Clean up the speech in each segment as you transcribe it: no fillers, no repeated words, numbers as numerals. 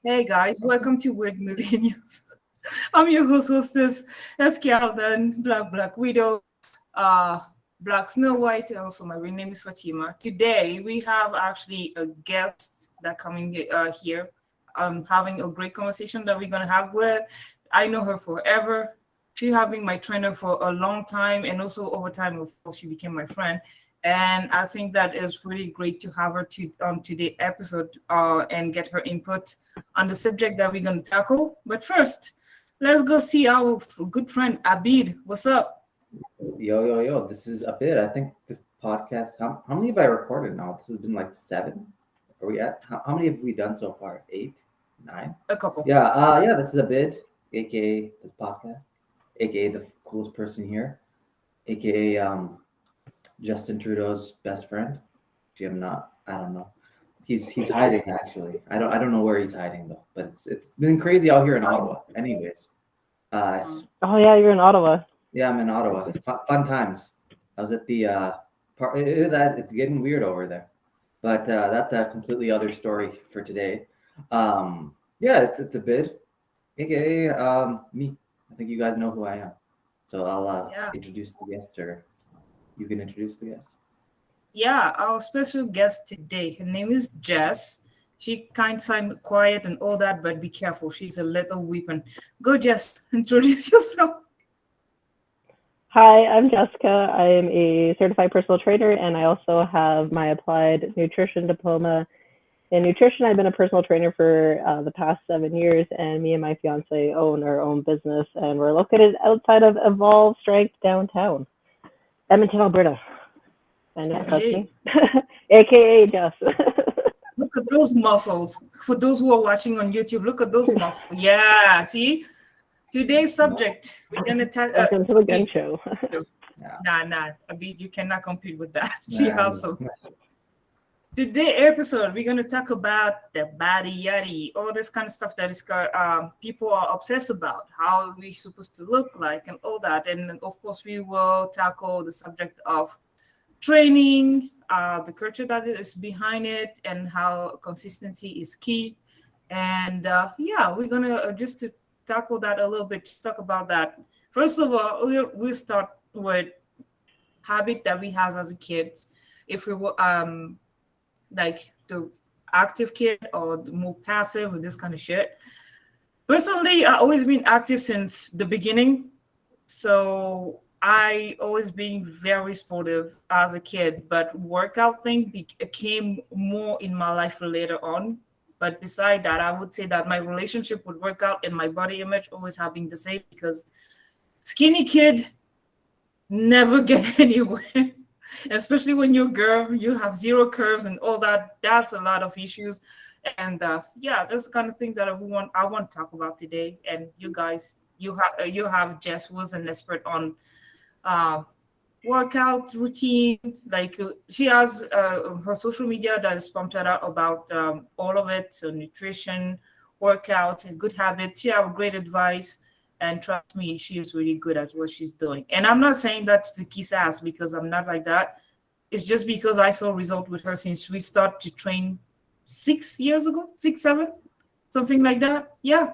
Hey guys, welcome to Weird Millennials. I'm your hostess, FK Alden, Black Widow, uh, Black Snow White, and also my real name is Fatima. Today we have actually a guest that coming here. Having a great conversation that we're gonna have with. I know her forever. She having my trainer for a long time, and also over time, of course, she became my friend. And I think that is really great to have her to on today's episode and get her input on the subject that we're going to tackle. But first, let's go see our good friend Abid. What's up? Yo. This is a bit. I think this podcast. How many have I recorded now? This has been like seven. Are we at? How many have we done so far? Eight, nine. A couple. Yeah. This is a bit, aka this podcast, aka the coolest person here, aka Justin Trudeau's best friend. Jim, not. I don't know. He's hiding actually. I don't know where he's hiding though. But it's been crazy out here in Ottawa. Anyways, Um, Oh yeah, you're in Ottawa. yeah, I'm in Ottawa. Fun times. I was at the part that it's getting weird over there, but that's a completely other story for today. Yeah, it's a bid, aka me. I think you guys know who I am, so I'll yeah, introduce the guest, or you can introduce the guest. yeah. Our special guest today. Her name is Jess. She kind of quiet and all that, but be careful. She's a little weapon. Go, Jess. Introduce yourself. Hi, I'm Jessica. I am a certified personal trainer, and I also have my applied nutrition diploma in nutrition. I've been a personal trainer for the past 7 years, and me and my fiance own our own business, and we're located outside of Evolve Strength downtown, Edmonton, Alberta. And yeah, that's Hey, me, aka Jess. look at those muscles. For those who are watching on YouTube, look at those muscles. Yeah, see? Today's subject, we're gonna talk. Welcome to the gun show. Yeah, Nah. Abid, you cannot compete with that. She man. also. Today episode, we're gonna talk about the body yaddy, all this kind of stuff that is people are obsessed about, how we supposed to look like, and all that. And then, of course, we will tackle the subject of training, the culture that is behind it, and how consistency is key. And yeah, we're gonna just to tackle that a little bit, talk about that. First of all, we'll start with habit that we have as a kid. If we were like the active kid or the more passive with this kind of shit. Personally, I always been active since the beginning. So I always been very sportive as a kid, but workout thing came more in my life later on. But beside that, I would say that my relationship with workout and my body image always have been the same because skinny kid never get anywhere. Especially when you're a girl, you have zero curves and all that. That's a lot of issues. And yeah, that's the kind of thing that I want to talk about today. And you guys, you have Jess, who was an expert on uh, workout routine. Like she has her social media that is pumped out about all of it, so nutrition, workout, and good habits. She have great advice, and trust me, she is really good at what she's doing. And I'm not saying that to kiss ass because I'm not like that. It's just because I saw result with her since we start to train 6 years ago, six, seven, something like that. Yeah,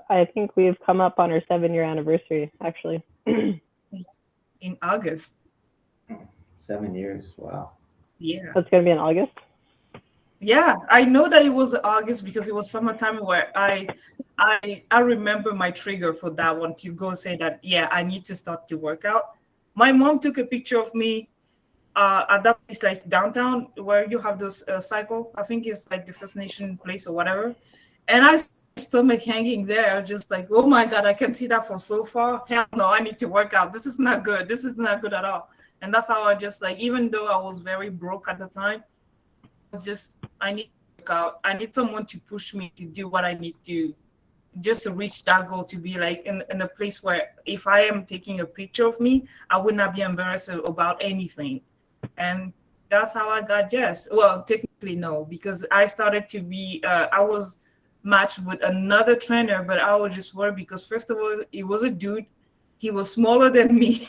I think we've come up on our 7 year anniversary, actually. in August. 7 years. Wow. Yeah. That's going to be in August. Yeah, I know that it was August because it was summertime where I remember my trigger for that one to go say that yeah, I need to start to work out. My mom took a picture of me at that place like downtown where you have this cycle. I think it's like the First Nation place or whatever. And I saw my stomach hanging there, just like, oh my God, I can see that from so far. Hell no, I need to work out. This is not good. This is not good at all. And that's how I just like, even though I was very broke at the time, was just I need to work out. I need someone to push me to do what I need to just to reach that goal to be like in a place where if I am taking a picture of me, I would not be embarrassed about anything. And that's how I got Jess. Well, technically no, because I started to be I was matched with another trainer, but I was just worried because first of all, it was a dude. He was smaller than me.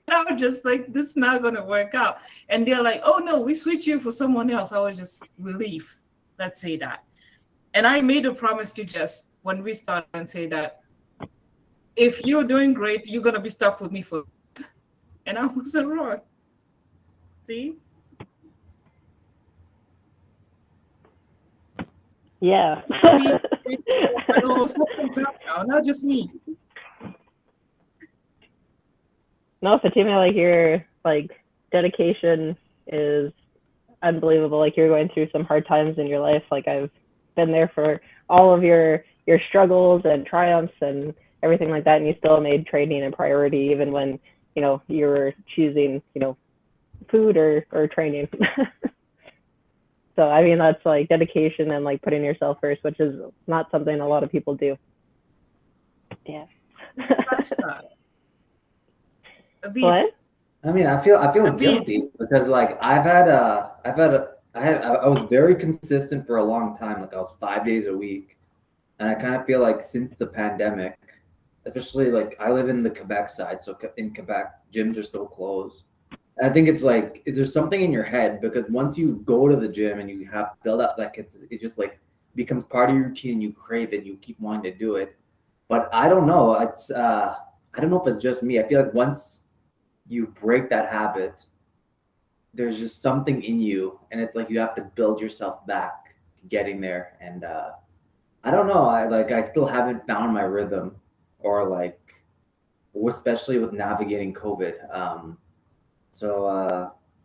I was just like, this is not gonna work out. And they're like, oh no, we switch you for someone else. I was just relieved. Let's say that. And I made a promise to Jess when we started and say that if you're doing great, you're gonna be stuck with me for, and I wasn't wrong. See? Yeah. I also picked up now, not just me. No, Fatima, like your like dedication is unbelievable. Like you're going through some hard times in your life. Like I've been there for all of your struggles and triumphs and everything like that, and you still made training a priority even when you were choosing food or training. So I mean that's like dedication and like putting yourself first, which is not something a lot of people do. Yeah. It's a lifestyle. A bit. What? I mean, I feel A bit. guilty because like I was very consistent for a long time. Like I was 5 days a week, and I kind of feel like since the pandemic, especially like I live in the Quebec side, so in Quebec gyms are still closed. And I think it's like, is there something in your head? Because once you go to the gym and you have build up, like it just like becomes part of your routine and you crave it, and you keep wanting to do it. But I don't know. I don't know if it's just me. I feel like once you break that habit, there's just something in you, and it's like you have to build yourself back to getting there. And I don't know. I still haven't found my rhythm, or like, especially with navigating COVID. So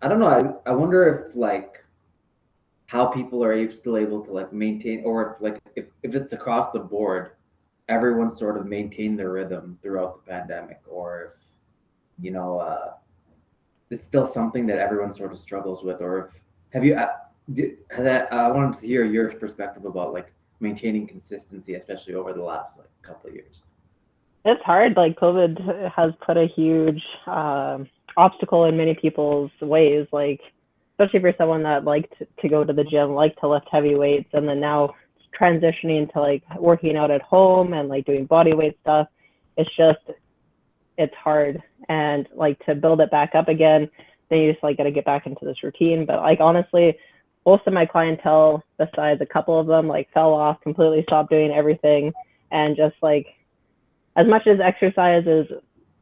I don't know. I wonder if like how people are still able to like maintain, or if like if it's across the board, everyone sort of maintained their rhythm throughout the pandemic, or if you know it's still something that everyone sort of struggles with, or if have you I wanted to hear your perspective about like maintaining consistency, especially over the last like couple of years. It's hard. Like COVID has put a huge obstacle in many people's ways. Like especially for someone that liked to go to the gym, liked to lift heavy weights, and then now transitioning to like working out at home and like doing body weight stuff. It's hard, and like to build it back up again, then you just like got to get back into this routine. But like honestly, most of my clientele, besides a couple of them, like fell off, completely stopped doing everything, and just like as much as exercise is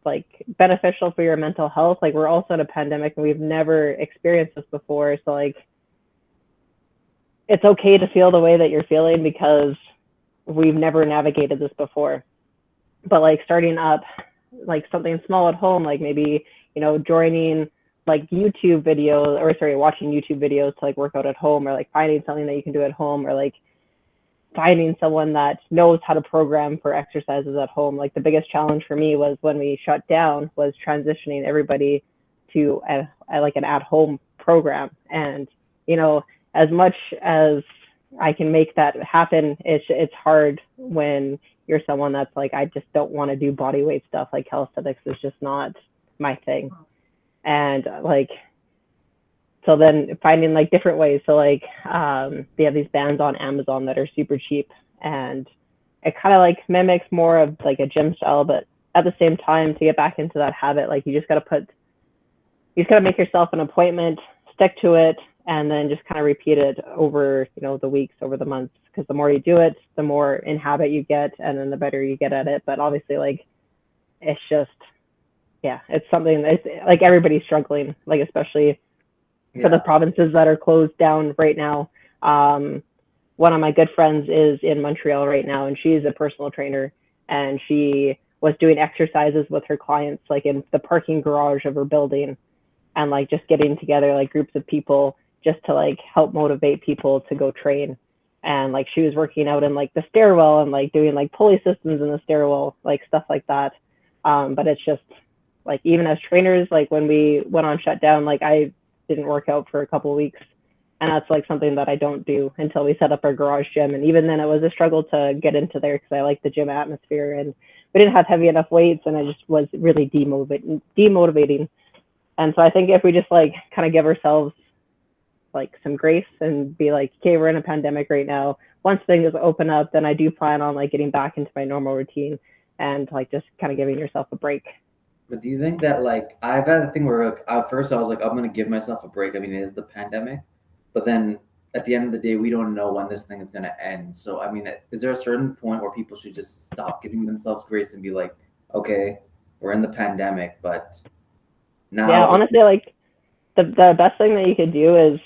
like beneficial for your mental health, like we're also in a pandemic and we've never experienced this before. So like it's okay to feel the way that you're feeling because we've never navigated this before. But like starting up like something small at home, like maybe joining like YouTube videos, or sorry, watching YouTube videos to like work out at home, or like finding something that you can do at home, or like finding someone that knows how to program for exercises at home. Like the biggest challenge for me was when we shut down was transitioning everybody to like an at-home program. And as much as I can make that happen, it's hard when you're someone that's like, I just don't want to do body weight stuff. Like calisthenics is just not my thing. And like, so then finding like different ways. So like they have these bands on Amazon that are super cheap, and it kind of like mimics more of like a gym style, but at the same time, to get back into that habit, like you just got to make yourself an appointment, stick to it, and then just kind of repeat it over the weeks, over the months, because the more you do it, the more in habit you get, and then the better you get at it. But obviously, like it's just it's something that's like everybody's struggling, like especially for the provinces that are closed down right now. One of my good friends is in Montreal right now, and she's a personal trainer, and she was doing exercises with her clients like in the parking garage of her building, and like just getting together like groups of people just to like help motivate people to go train. And like she was working out in like the stairwell and like doing like pulley systems in the stairwell, like stuff like that. But it's just like, even as trainers, like when we went on shutdown, like I didn't work out for a couple of weeks, and that's like something that I don't do until we set up our garage gym. And even then it was a struggle to get into there because I like the gym atmosphere, and we didn't have heavy enough weights, and it just was really demotivating. And so I think if we just like kind of give ourselves like some grace and be like, okay, we're in a pandemic right now, once things open up, then I do plan on like getting back into my normal routine and like just kind of giving yourself a break. But do you think that like I've had a thing where like, at first I was like, I'm gonna give myself a break. I mean, it is the pandemic, but then at the end of the day, we don't know when this thing is going to end. So, I mean, is there a certain point where people should just stop giving themselves grace and be like, okay, we're in the pandemic, but now. Yeah, honestly, like the best thing that you could do is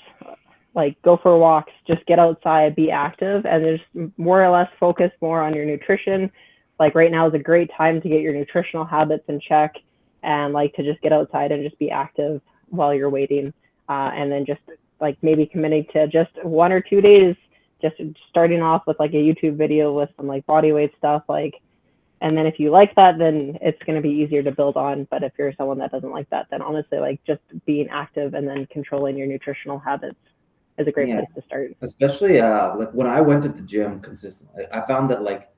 like go for walks, just get outside, be active, and just more or less focus more on your nutrition. Like right now is a great time to get your nutritional habits in check, and like to just get outside and just be active while you're waiting, and then just like maybe committing to just 1 or 2 days, just starting off with like a YouTube video with some like body weight stuff, like, and then if you like that, then it's going to be easier to build on. But if you're someone that doesn't like that, then honestly, like just being active and then controlling your nutritional habits is a great Yeah. place to start. Especially like when I went to the gym consistently, I found that like,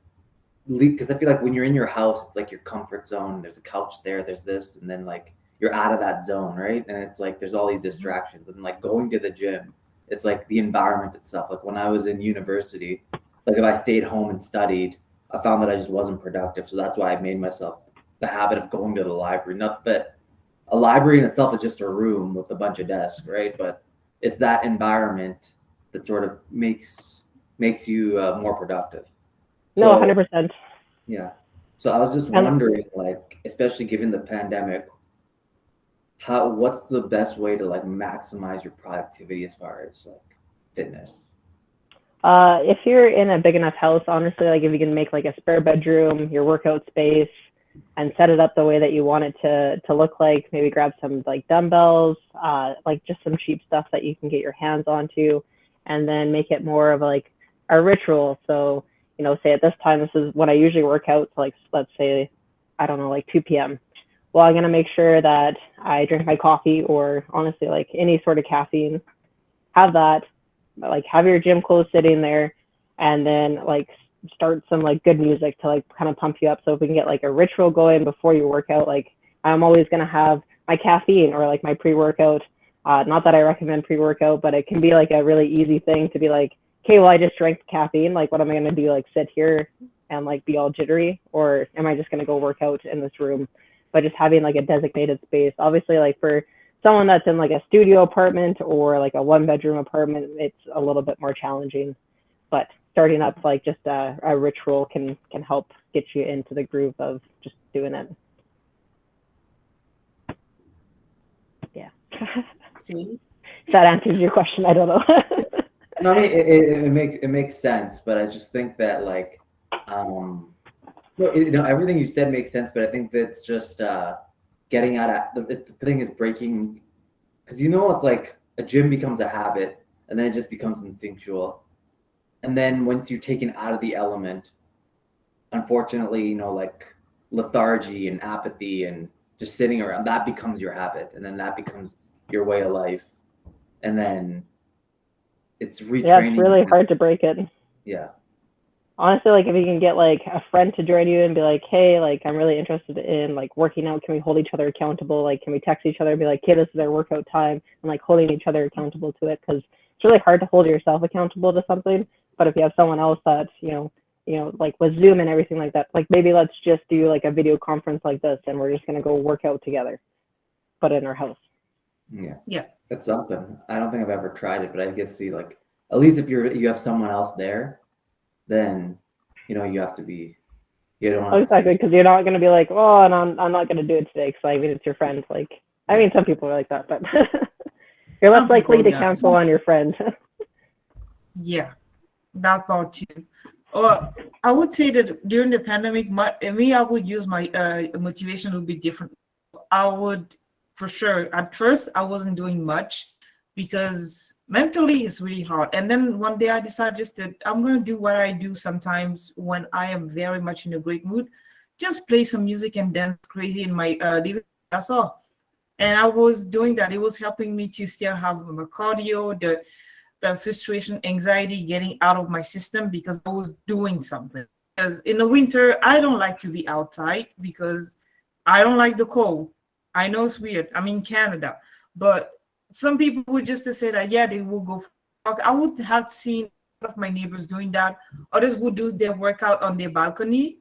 because I feel like when you're in your house, it's like your comfort zone. There's a couch there, there's this, and then like you're out of that zone, right? And it's like there's all these distractions. And like going to the gym, it's like the environment itself. Like when I was in university, like if I stayed home and studied, I found that I just wasn't productive. So that's why I made myself the habit of going to the library. Not that a library in itself is just a room with a bunch of desks, right? But it's that environment that sort of makes you more productive. No, So 100%. yeah. So I was just wondering, like, especially given the pandemic, what's the best way to like maximize your productivity as far as like fitness? If you're in a big enough house, honestly, like if you can make like a spare bedroom, your workout space, and set it up the way that you want it to look like, maybe grab some like dumbbells, like just some cheap stuff that you can get your hands onto, and then make it more of like a ritual. So, you know, say at this time, this is when I usually work out, like let's say, I don't know, like 2 p.m. Well, I'm going to make sure that I drink my coffee, or honestly, like any sort of caffeine, have that, like have your gym clothes sitting there, and then like start some like good music to like kind of pump you up. So if we can get like a ritual going before you work out, like I'm always going to have my caffeine or like my pre-workout. Not that I recommend pre-workout, but it can be like a really easy thing to be like, okay, well, I just drank caffeine. Like, what am I going to do? Like sit here and like be all jittery, or am I just going to go work out in this room? But just having like a designated space, obviously, like for someone that's in like a studio apartment or like a 1-bedroom apartment, it's a little bit more challenging. But starting up like just a ritual can help get you into the groove of just doing it. Yeah. See? That answers your question. I don't know. No, I mean it makes sense, but I just think that like, you know, everything you said makes sense, but I think that's just getting out of the thing is breaking, because you know it's like a gym becomes a habit and then it just becomes instinctual, and then once you're taken out of the element, unfortunately, you know, like lethargy and apathy and just sitting around, that becomes your habit, and then that becomes your way of life, and then it's retraining. Yeah, it's really hard to break it. Yeah. Honestly, like if you can get like a friend to join you and be like, hey, like I'm really interested in like working out, can we hold each other accountable? Like, can we text each other and be like, hey, this is our workout time, and like holding each other accountable to it, because it's really hard to hold yourself accountable to something. But if you have someone else that, you know, like with Zoom and everything like that, like maybe let's just do like a video conference like this, and we're just gonna go work out together, but in our house. Yeah. That's something. I don't think I've ever tried it, but I guess see like at least if you have someone else there, then you know you have to be. You don't have exactly, because you're not gonna be like, oh, and I'm not gonna do it today, because I mean it's your friend. Like, I mean some people are like that, but you're less likely to cancel on your friend. Yeah, that part too. Or I would say that during the pandemic, I would use my motivation would be different. I would, for sure, at first I wasn't doing much because mentally it's really hard. And then one day I decided just that I'm going to do what I do sometimes when I am very much in a great mood, just play some music and dance crazy in my living room. That's all. And I was doing that. It was helping me to still have my cardio, the frustration, anxiety getting out of my system, because I was doing something. Because in the winter, I don't like to be outside because I don't like the cold. I know it's weird. I'm in Canada, but some people would just say that, yeah, they will go. I would have seen a lot of my neighbors doing that. Others would do their workout on their balcony.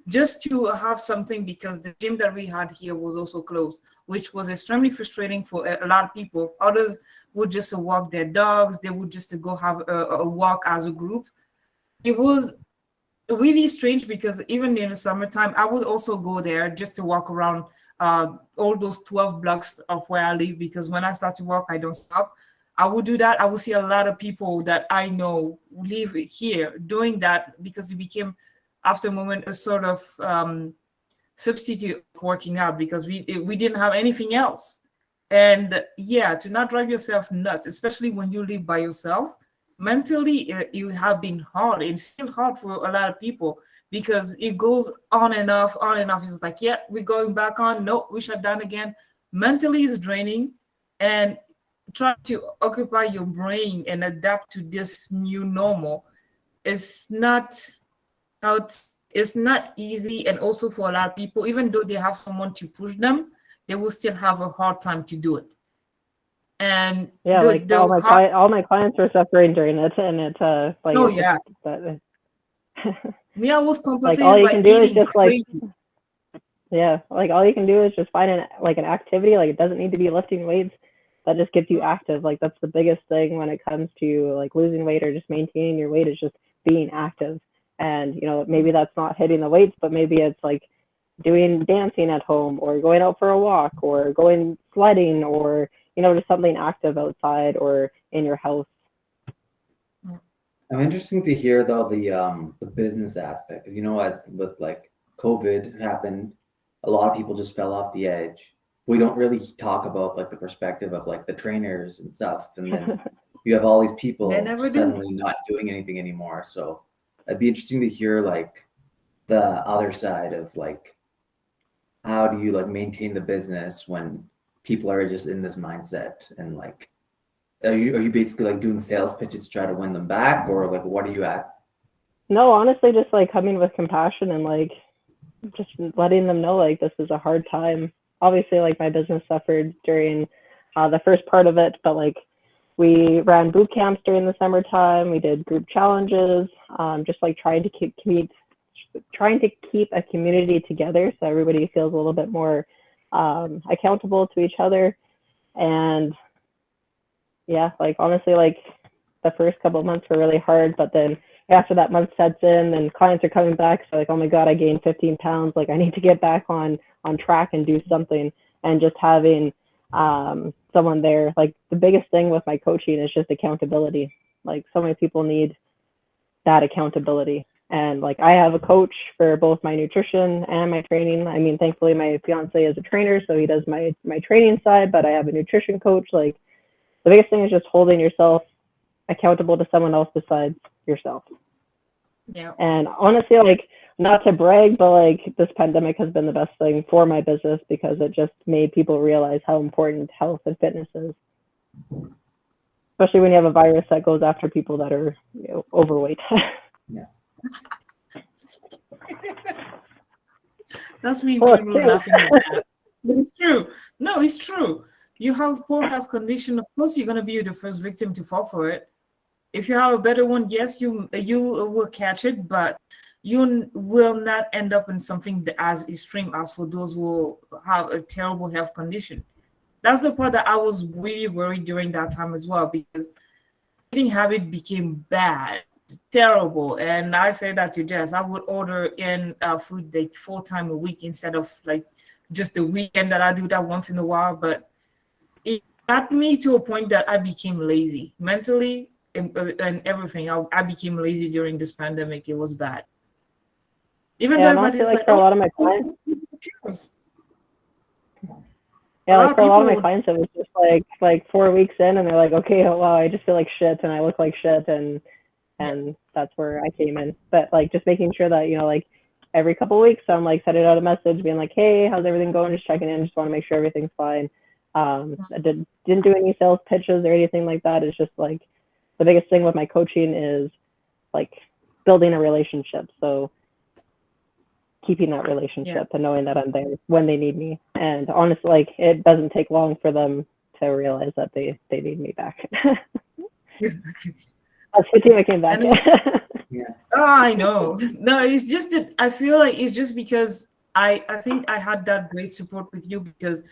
just to have something, because the gym that we had here was also closed, which was extremely frustrating for a lot of people. Others would just walk their dogs. They would just go have a walk as a group. It was really strange because even in the summertime, I would also go there just to walk around all those 12 blocks of where I live, because when I start to walk, I don't stop. I would do that. I would see a lot of people that I know live here doing that, because it became, after a moment, a sort of substitute working out, because we didn't have anything else. And yeah, to not drive yourself nuts, especially when you live by yourself, mentally you have been hard. It's still hard for a lot of people, because it goes on and off, on and off. It's like, yeah, we're going back on. No, we shut down again. Mentally is draining, and trying to occupy your brain and adapt to this new normal is not out. It's not easy, and also for a lot of people, even though they have someone to push them, they will still have a hard time to do it. And Yeah, like the all my clients were suffering during it, and it's like oh it's yeah, that me, I was like all compensated you by can do is eating just like crazy. yeah, like all you can do is just find an activity. Like it doesn't need to be lifting weights. That just gets you active. Like that's the biggest thing when it comes to like losing weight or just maintaining your weight, is just being active. And maybe that's not hitting the weights, but maybe it's like doing dancing at home, or going out for a walk, or going sledding, or just something active outside or in your house. I'm interesting to hear though the business aspect. As with like COVID happened, a lot of people just fell off the edge. We don't really talk about like the perspective of like the trainers and stuff, and then you have all these They people never just do. suddenly not doing anything anymore. So it'd be interesting to hear like the other side of like how do you like maintain the business when people are just in this mindset, and like are you basically like doing sales pitches to try to win them back, or like what are you at? No, honestly, just like coming with compassion and like just letting them know like this is a hard time. Obviously, like my business suffered during the first part of it, but like we ran boot camps during the summertime. We did group challenges, just like trying to keep a community together, so everybody feels a little bit more accountable to each other. And yeah, like honestly, like the first couple of months were really hard, but then after that month sets in and clients are coming back, so like, oh my God, I gained 15 pounds. Like I need to get back on track and do something. And just having someone there, like the biggest thing with my coaching is just accountability. Like so many people need that accountability. And like I have a coach for both my nutrition and my training. I mean, thankfully my fiance is a trainer, so he does my training side, but I have a nutrition coach. Like the biggest thing is just holding yourself accountable to someone else besides yourself. Yeah. And honestly, like not to brag, but like this pandemic has been the best thing for my business, because it just made people realize how important health and fitness is. Especially when you have a virus that goes after people that are overweight. Yeah. That's me Oh, people laughing at that. But it's true. No, it's true. You have poor health condition, of course you're gonna be the first victim to fall for it. If you have a better one, yes, you will catch it, but you will not end up in something as extreme as for those who have a terrible health condition. That's the part that I was really worried during that time as well, because eating habit became bad, terrible. And I say that to Jess, I would order in food like 4 times a week instead of like just the weekend that I do that once in a while. But it got me to a point that I became lazy mentally and everything. I became lazy during this pandemic. It was bad. Even though Yeah, and honestly, everybody's like like, for a oh, lot of my clients, a yeah, lot like of for a lot people of my would, clients, it was just like 4 weeks in, and they're like, okay, oh, wow, I just feel like shit, and I look like shit, and that's where I came in. But like just making sure that like every couple of weeks, I'm like sending out a message, being like, hey, how's everything going? Just checking in. Just want to make sure everything's fine. I didn't do any sales pitches or anything like that. It's just like the biggest thing with my coaching is like building a relationship. So keeping that relationship and knowing that I'm there when they need me. And honestly, like it doesn't take long for them to realize that they need me back. That's the team I came back. Yeah. Oh, I know. No, it's just that I feel like it's just because I think I had that great support with you because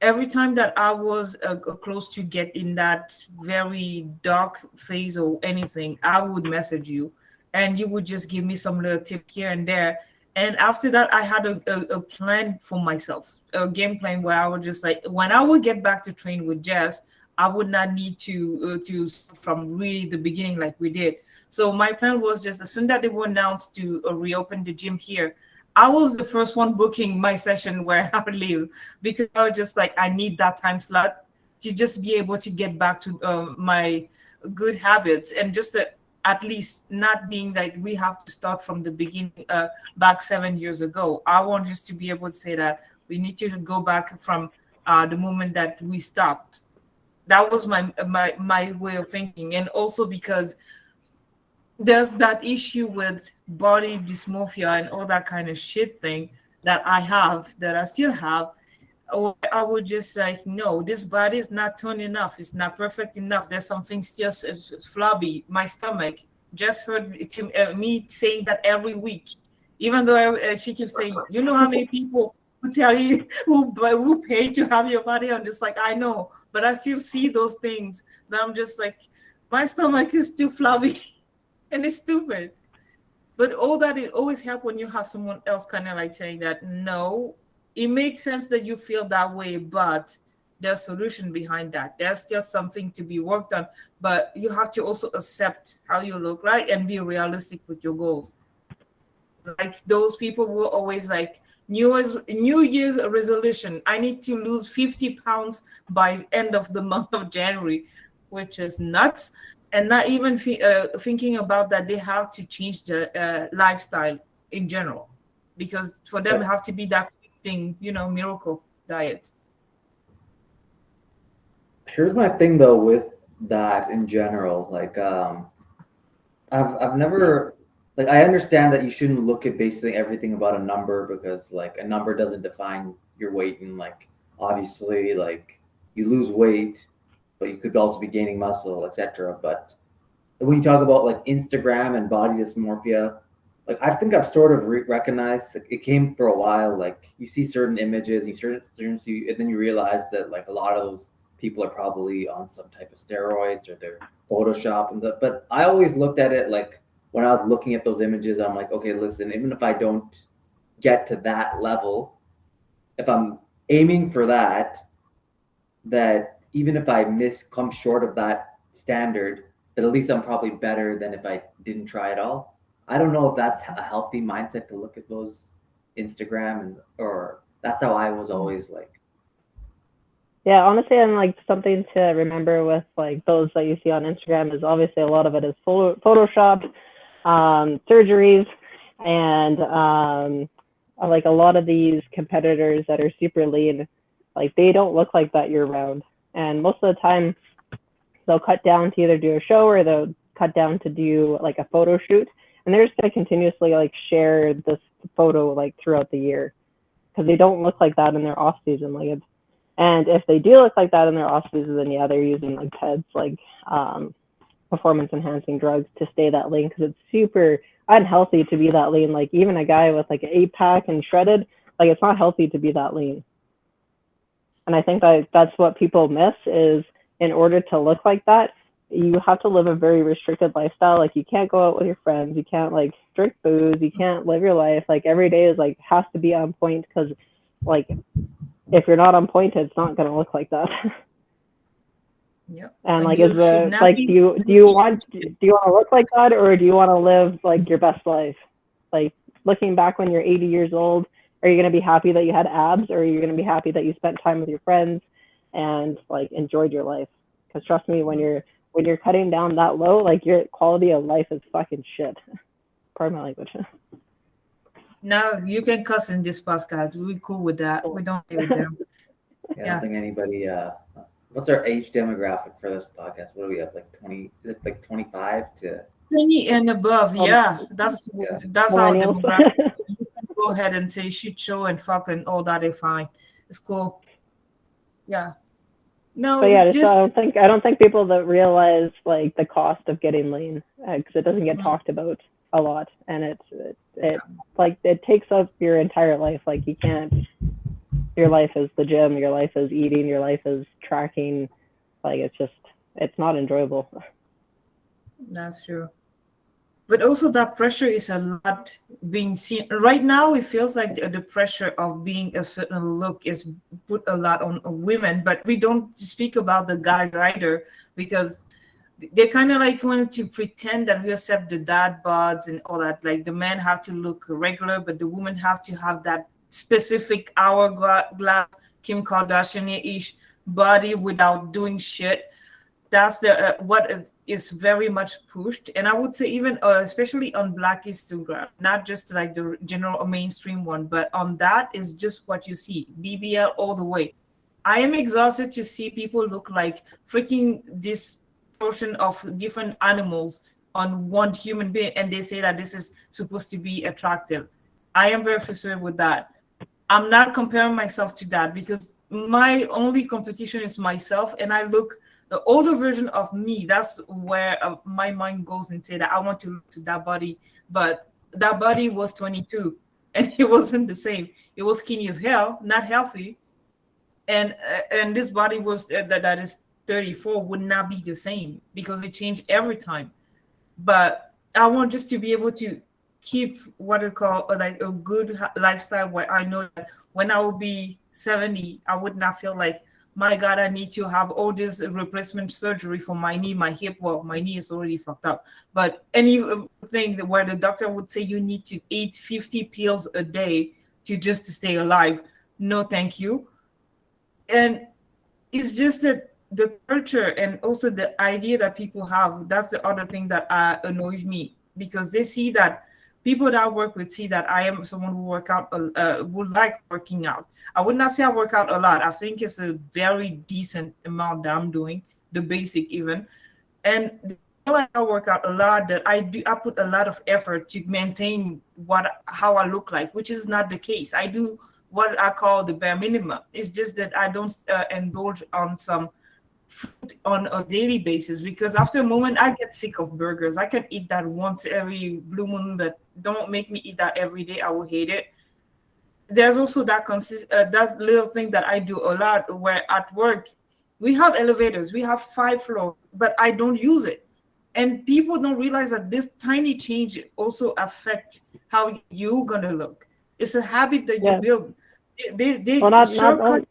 every time that I was close to get in that very dark phase or anything, I would message you, and you would just give me some little tip here and there. And after that, I had a plan for myself, a game plan where I would just like when I would get back to train with Jess, I would not need to start from really the beginning like we did. So my plan was just as soon that they were announced to reopen the gym here, I was the first one booking my session where I would leave because I was just like, I need that time slot to just be able to get back to my good habits and just to, at least not being like we have to start from the beginning back 7 years ago. I want just to be able to say that we need to go back from the moment that we stopped. That was my way of thinking, and also because there's that issue with body dysmorphia and all that kind of shit thing that I have, that I still have. Or I would just like, no, this body is not toned enough. It's not perfect enough. There's something still flabby. My stomach just heard me saying that every week, even though she keeps saying, you know how many people who tell you who pay to have your body on this? Like I know, but I still see those things that I'm just like, my stomach is too flabby and it's stupid. But all that it always help when you have someone else kind of like saying that no, it makes sense that you feel that way, but there's solution behind that. There's just something to be worked on, but you have to also accept how you look, right, and be realistic with your goals. Like those people will always like New Year's resolution. I need to lose 50 pounds by end of the month of January, which is nuts. And not even thinking about that they have to change their lifestyle in general, because for them it have to be that thing, miracle diet. Here's my thing though with that in general. Like, I've never like I understand that you shouldn't look at basically everything about a number because like a number doesn't define your weight, and like obviously like you lose weight, but you could also be gaining muscle, etc. But when you talk about like Instagram and body dysmorphia, like I think I've sort of recognized like, it came for a while. Like you see certain images, certain see, and then you realize that like a lot of those people are probably on some type of steroids or they're Photoshop and but I always looked at it like when I was looking at those images, I'm like, okay, listen, even if I don't get to that level, if I'm aiming for that, that even if I come short of that standard, that at least I'm probably better than if I didn't try at all. I don't know if that's a healthy mindset to look at those Instagram and or that's how I was always like. Yeah, honestly, and like something to remember with like those that you see on Instagram is obviously a lot of it is photoshopped, surgeries, and like a lot of these competitors that are super lean, like they don't look like that year round. And most of the time, they'll cut down to either do a show or they'll cut down to do like a photo shoot, and they're just gonna continuously like share this photo like throughout the year because they don't look like that in their off season. Like it's And if they do look like that in their off season, then yeah, they're using like PEDs, like performance enhancing drugs to stay that lean because it's super unhealthy to be that lean. Like even a guy with like an 8-pack and shredded, like it's not healthy to be that lean. And I think that that's what people miss is in order to look like that, you have to live a very restricted lifestyle. Like you can't go out with your friends, you can't like drink booze, you can't live your life. Like every day is like has to be on point because like if you're not on point, it's not gonna look like that. Yep. And like, you is should the not like, be. do you want to look like that, or do you want to live like your best life? Like looking back when you're 80 years old, are you gonna be happy that you had abs, or are you gonna be happy that you spent time with your friends and like enjoyed your life? Because trust me, when you're cutting down that low, like your quality of life is fucking shit. Pardon my language. No, you can cuss in this podcast. We're cool with that. We don't play with them. Yeah, I don't think anybody. What's our age demographic for this podcast? What do we have? Like 20? Is it like 25 to? 20 and above, yeah. That's Yeah. our Millennials. demographic. You can go ahead and say shit show and fuck and all that. They fine. It's cool. Yeah. No, But yeah, it's so just. I don't think people that realize like the cost of getting lean because it doesn't get talked about. a lot, and it like it takes up your entire life. Like you can't. Your life is the gym. Your life is eating. Your life is tracking. Like it's not enjoyable. That's true. But also that pressure is a lot being seen right now. It feels like the pressure of being a certain look is put a lot on women, but we don't speak about the guys either, because they kind of like wanted to pretend that we accept the dad bods and all that. Like the men have to look regular, but the women have to have that specific hourglass Kim Kardashian-ish body without doing shit. That's the what is very much pushed, and I would say even especially on Black Instagram, not just like the general mainstream one, but on that is just what you see, BBL all the way. I am exhausted to see people look like freaking this portion of different animals on one human being, and they say that this is supposed to be attractive. I am very frustrated with that. I'm not comparing myself to that, because my only competition is myself, and I look the older version of me. That's where my mind goes and say that I want to look to that body, but that body was 22, and it wasn't the same. It was skinny as hell, not healthy, and this body was that is 34 would not be the same because it changed every time. But I want just to be able to keep what I call like a good lifestyle, where I know that when I will be 70, I would not feel like, my God, I need to have all this replacement surgery for my knee, my hip. Well, my knee is already fucked up. But anything where the doctor would say you need to eat 50 pills a day to just to stay alive, no, thank you. And it's just that the culture and also the idea that people have, that's the other thing that annoys me, because they see that people that I work with see that I am someone who would like working out. I would not say I work out a lot. I think it's a very decent amount that I'm doing, the basic even. And they feel like I work out a lot, that I put a lot of effort to maintain how I look like, which is not the case. I do what I call the bare minimum. It's just that I don't indulge on some food on a daily basis, because after a moment I get sick of burgers. I can eat that once every blue moon, but don't make me eat that every day. I will hate it. There's also that little thing that I do a lot, where at work we have elevators, we have 5 floors, but I don't use it. And people don't realize that this tiny change also affect how you gonna look. It's a habit that you Yeah. build. Well, They not shortcut.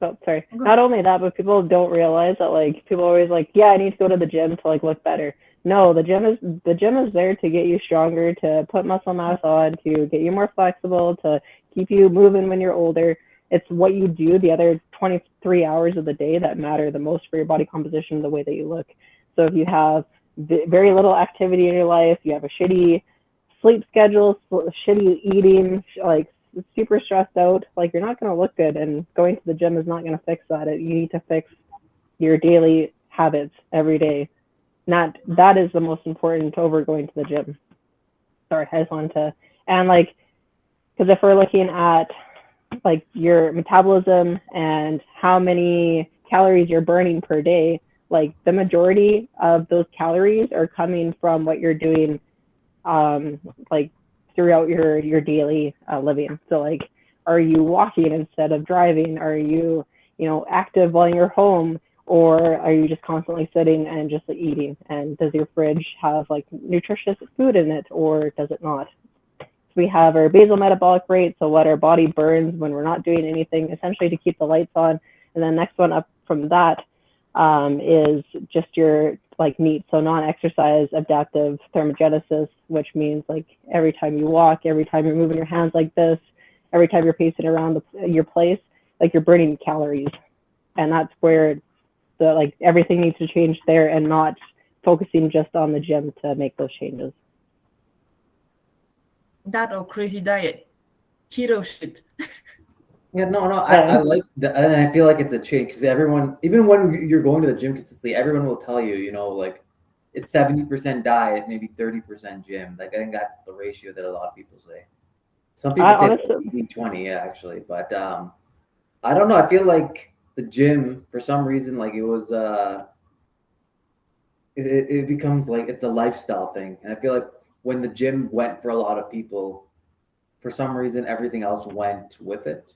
oh, sorry. Not only that, but people don't realize that like people always like, yeah, I need to go to the gym to like look better. No, the gym is there to get you stronger, to put muscle mass on, to get you more flexible, to keep you moving when you're older. It's what you do the other 23 hours of the day that matter the most for your body composition, the way that you look. So if you have very little activity in your life, you have a shitty sleep schedule, shitty eating, like super stressed out, like you're not going to look good, and going to the gym is not going to fix that. You need to fix your daily habits every day. Not that is the most important over going to the gym. Sorry, I just wanted to, and like, because if we're looking at like your metabolism and how many calories you're burning per day, like the majority of those calories are coming from what you're doing like throughout your daily living. So like, are you walking instead of driving? Are you active while you're home, or are you just constantly sitting and just eating? And does your fridge have like nutritious food in it, or does it not? So we have our basal metabolic rate, so what our body burns when we're not doing anything, essentially to keep the lights on. And then next one up from that is just your like NEAT, so non-exercise adaptive thermogenesis, which means like every time you walk, every time you're moving your hands like this, every time you're pacing around your place, like you're burning calories. And that's where the like everything needs to change there, and not focusing just on the gym to make those changes. That or crazy diet, keto shit. Yeah, no, I like that, and I feel like it's a change because everyone, even when you're going to the gym consistently, everyone will tell you, like it's 70% diet, maybe 30% gym. Like I think that's the ratio that a lot of people say. Some people say Honestly, 80-20, yeah, actually, but I don't know. I feel like the gym, for some reason, like it was it becomes like it's a lifestyle thing. And I feel like when the gym went for a lot of people, for some reason, everything else went with it.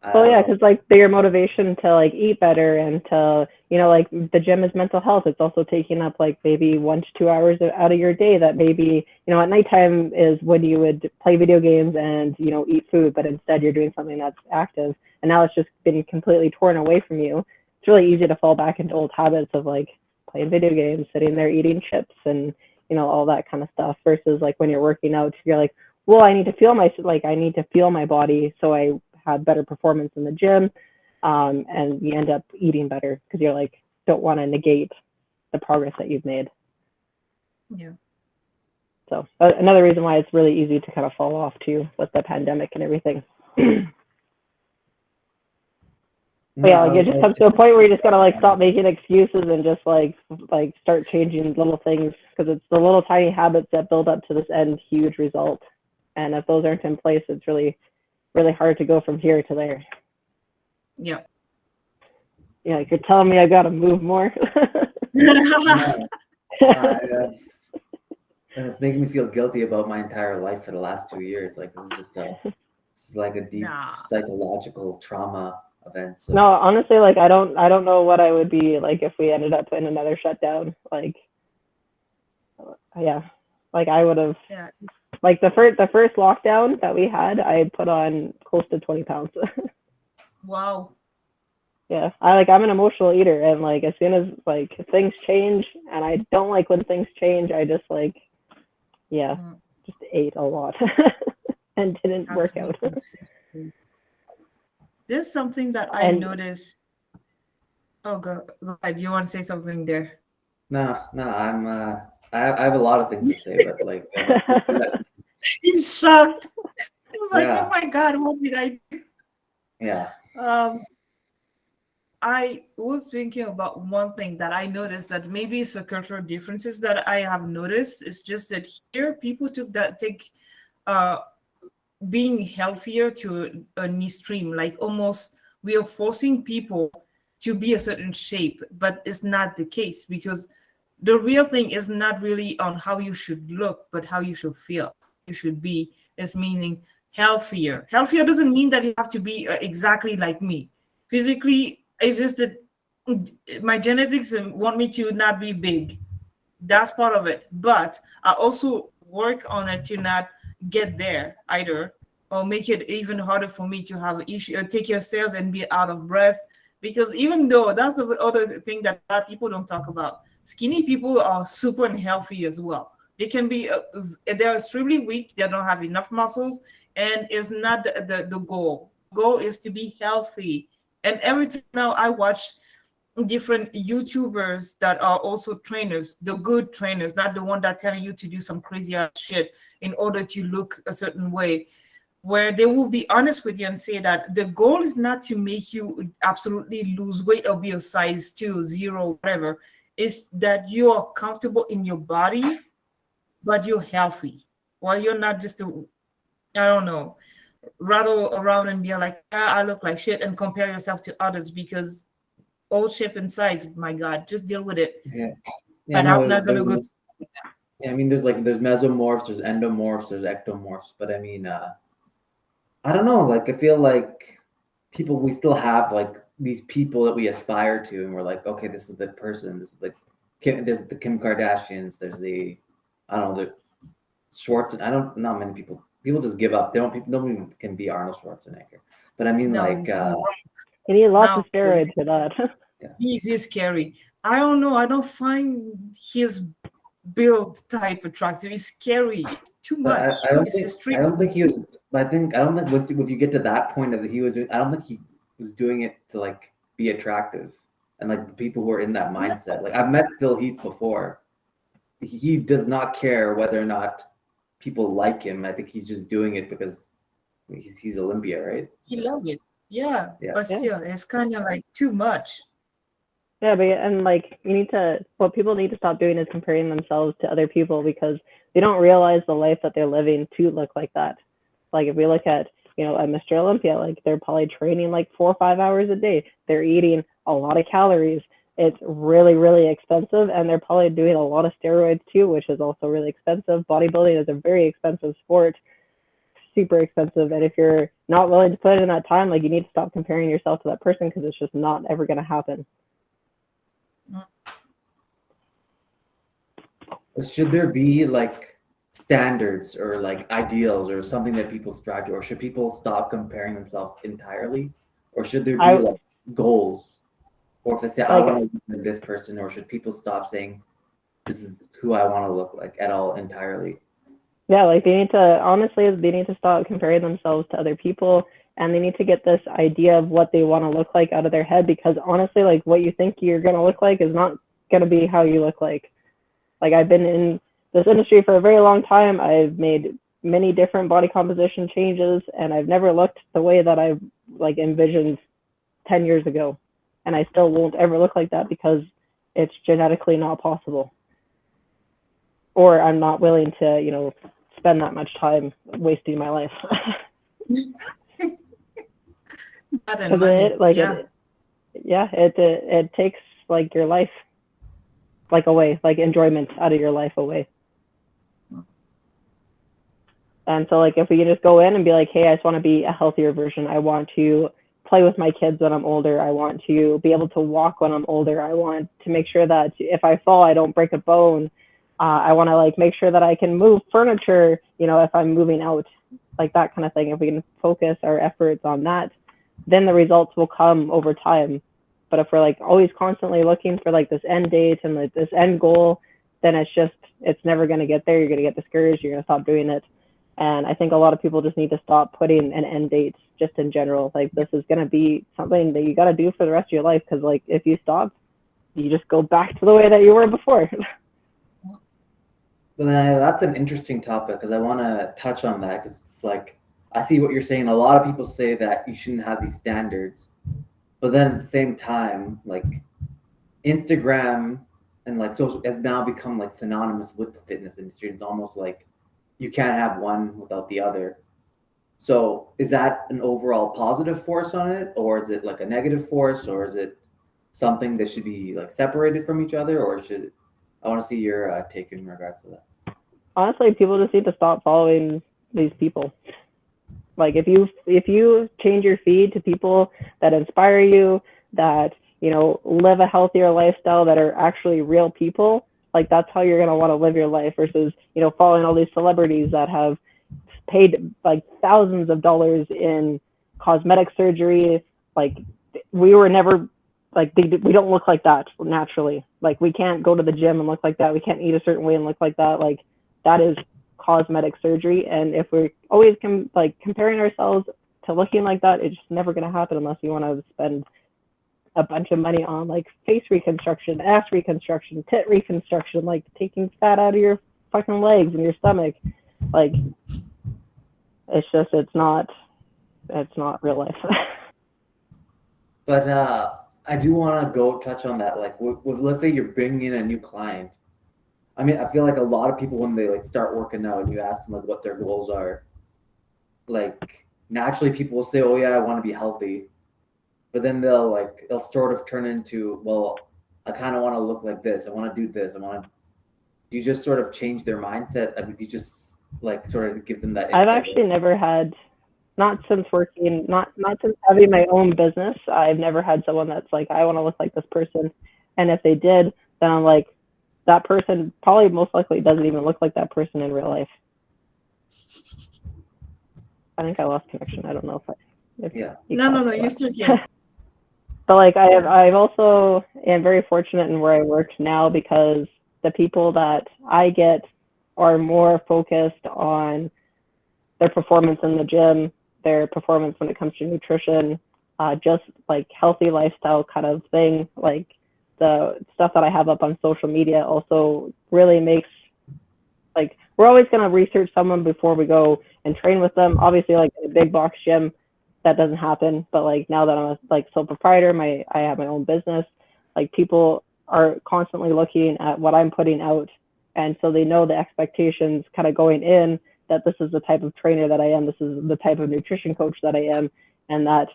I Well, don't yeah, know. because like your motivation to like eat better and to, you know, like the gym is mental health. It's also taking up like maybe 1 to 2 hours out of your day that maybe, you know, at nighttime is when you would play video games and, you know, eat food, but instead you're doing something that's active. And now it's just been completely torn away from you. It's really easy to fall back into old habits of like playing video games, sitting there eating chips and, you know, all that kind of stuff versus like when you're working out, you're like, well, I need to feel my body so I have better performance in the gym, and you end up eating better because you're like don't want to negate the progress that you've made. Yeah. So another reason why it's really easy to kind of fall off too with the pandemic and everything. But yeah, like it just comes to a point where you just gotta like stop making excuses and just like start changing little things because it's the little tiny habits that build up to this end huge result. And if those aren't in place, it's really hard to go from here to there. Yeah. Yeah, like you're telling me I gotta move more. No, and it's making me feel guilty about my entire life for the last 2 years. Like this is like a deep Nah. psychological trauma event. So No, honestly, like I don't know what I would be like if we ended up in another shutdown. Like, yeah, like I would have. Yeah. Like the first lockdown that we had, I put on close to 20 pounds. Wow. Yeah, I'm an emotional eater, and like as soon as like things change, and I don't like when things change, I just like, yeah, just ate a lot and didn't Have work to be out. consistent. There's something that I And noticed. Oh, go ahead. You want to say something there? no, I'm I have a lot of things to say, but like He's shocked. He was like, yeah, "Oh my God, what did I do?" yeah. I was thinking about one thing that I noticed that maybe it's the cultural differences that I have noticed. It's just that here people take uh being healthier to an extreme, like almost we are forcing people to be a certain shape, but it's not the case because the real thing is not really on how you should look, but how you should feel. You should be is meaning healthier. Healthier doesn't mean that you have to be exactly like me. Physically, it's just that my genetics want me to not be big. That's part of it. But I also work on it to not get there either, or make it even harder for me to have issue, take your stairs and be out of breath. Because even though that's the other thing that a lot of people don't talk about, skinny people are super unhealthy as well. They can be, they're extremely weak. They don't have enough muscles, and it's not the goal. Goal is to be healthy. And every time now I watch different YouTubers that are also trainers, the good trainers, not the one that telling you to do some crazy ass shit in order to look a certain way, where they will be honest with you and say that the goal is not to make you absolutely lose weight or be a size 2, 0, whatever. Is that you are comfortable in your body, but you're healthy, or you're not just I don't know, rattle around and be like, ah, I look like shit and compare yourself to others because all shape and size, my God, just deal with it. Yeah. But No, I'm not gonna go. yeah, I mean, there's mesomorphs, there's endomorphs, there's ectomorphs, but I mean, I don't know. Like, I feel like we still have like these people that we aspire to, and we're like, okay, this is the person. This is like, there's the Kim Kardashians. There's the, I don't know, the Schwarzenegger. Not many people. People just give up. They don't. Nobody can be Arnold Schwarzenegger. But I mean, No, like, you need lots of now steroids for that. he's scary. I don't know. I don't find his build type attractive. He's scary. It's too but much. It's I extreme. don't think he was. But I don't think if you get to that point of he was doing, I don't think he was doing it to like be attractive, and like the people who are in that mindset. Like I've met Phil Heath before. He does not care whether or not people like him. I think he's just doing it because he's Olympia, right? He love it. Yeah, Yeah. but Yeah. still, it's kind of like too much. Yeah, but and like what people need to stop doing is comparing themselves to other people because they don't realize the life that they're living to look like that. Like if we look at, you know, a Mr. Olympia, like they're probably training like 4 or 5 hours a day. They're eating a lot of calories. it's really, really expensive, and they're probably doing a lot of steroids too, which is also really expensive. Bodybuilding is a very expensive sport, super expensive, and if you're not willing to put in that time, like, you need to stop comparing yourself to that person, because it's just not ever going to happen. Should there be like standards or like ideals or something that people strive to, or should people stop comparing themselves entirely, or should there be like goals? Or if they say, I want to look like this person, or should people stop saying, this is who I want to look like at all entirely? Yeah, like, they need to stop comparing themselves to other people, and they need to get this idea of what they want to look like out of their head, because honestly, like, what you think you're going to look like is not going to be how you look like. Like, I've been in this industry for a very long time. I've made many different body composition changes, and I've never looked the way that I like envisioned 10 years ago. And I still won't ever look like that, because it's genetically not possible. Or I'm not willing to, you know, spend that much time wasting my life. It takes like your life like away, like enjoyment out of your life away. And so, like, if we can just go in and be like, hey, I just want to be a healthier version. I want to play with my kids when I'm older. I want to be able to walk when I'm older. I want to make sure that if I fall, I don't break a bone. I want to like make sure that I can move furniture, you know, if I'm moving out, like that kind of thing. If we can focus our efforts on that, then the results will come over time. But if we're like always constantly looking for like this end date and like this end goal, then it's never going to get there. You're going to get discouraged. You're going to stop doing it. And I think a lot of people just need to stop putting an end date just in general. Like, this is going to be something that you got to do for the rest of your life. Because like, if you stop, you just go back to the way that you were before. Well, then that's an interesting topic, because I want to touch on that, because it's like, I see what you're saying. A lot of people say that you shouldn't have these standards, but then at the same time, like, Instagram and like social has now become like synonymous with the fitness industry. It's almost like you can't have one without the other. So is that an overall positive force on it, or is it like a negative force, or is it something that should be like separated from each other, or should I want to see your take in regards to that? Honestly, people just need to stop following these people. Like, if you change your feed to people that inspire you, that, you know, live a healthier lifestyle, that are actually real people, like, that's how you're going to want to live your life, versus, you know, following all these celebrities that have paid like thousands of dollars in cosmetic surgery. Like, we were never like, we don't look like that naturally. Like, we can't go to the gym and look like that. We can't eat a certain way and look like that. Like, that is cosmetic surgery. And if we're always comparing ourselves to looking like that, it's just never going to happen, unless you want to spend a bunch of money on like face reconstruction, ass reconstruction, tit reconstruction, like taking fat out of your fucking legs and your stomach. Like, it's not real life. But I do want to go touch on that. Like, let's say you're bringing in a new client. I mean, I feel like a lot of people, when they like start working out and you ask them like what their goals are, like, naturally people will say, oh yeah, I want to be healthy. But then they'll sort of turn into, well, I kind of want to look like this. I want to do this. Do you just sort of change their mindset? I mean, do you just like sort of give them that insight? I've actually never had, not since having my own business, I've never had someone that's like, I want to look like this person. And if they did, then I'm like, that person probably most likely doesn't even look like that person in real life. I think I lost connection. I don't know if yeah. No, you still can. But like, I've also am very fortunate in where I work now, because the people that I get are more focused on their performance in the gym, their performance when it comes to nutrition, just like healthy lifestyle kind of thing. Like, the stuff that I have up on social media also really makes, like, we're always going to research someone before we go and train with them. Obviously, like in a big box gym, that doesn't happen. But like, now that I'm a like sole proprietor, I have my own business, like, people are constantly looking at what I'm putting out. And so they know the expectations kind of going in, that this is the type of trainer that I am. This is the type of nutrition coach that I am. And that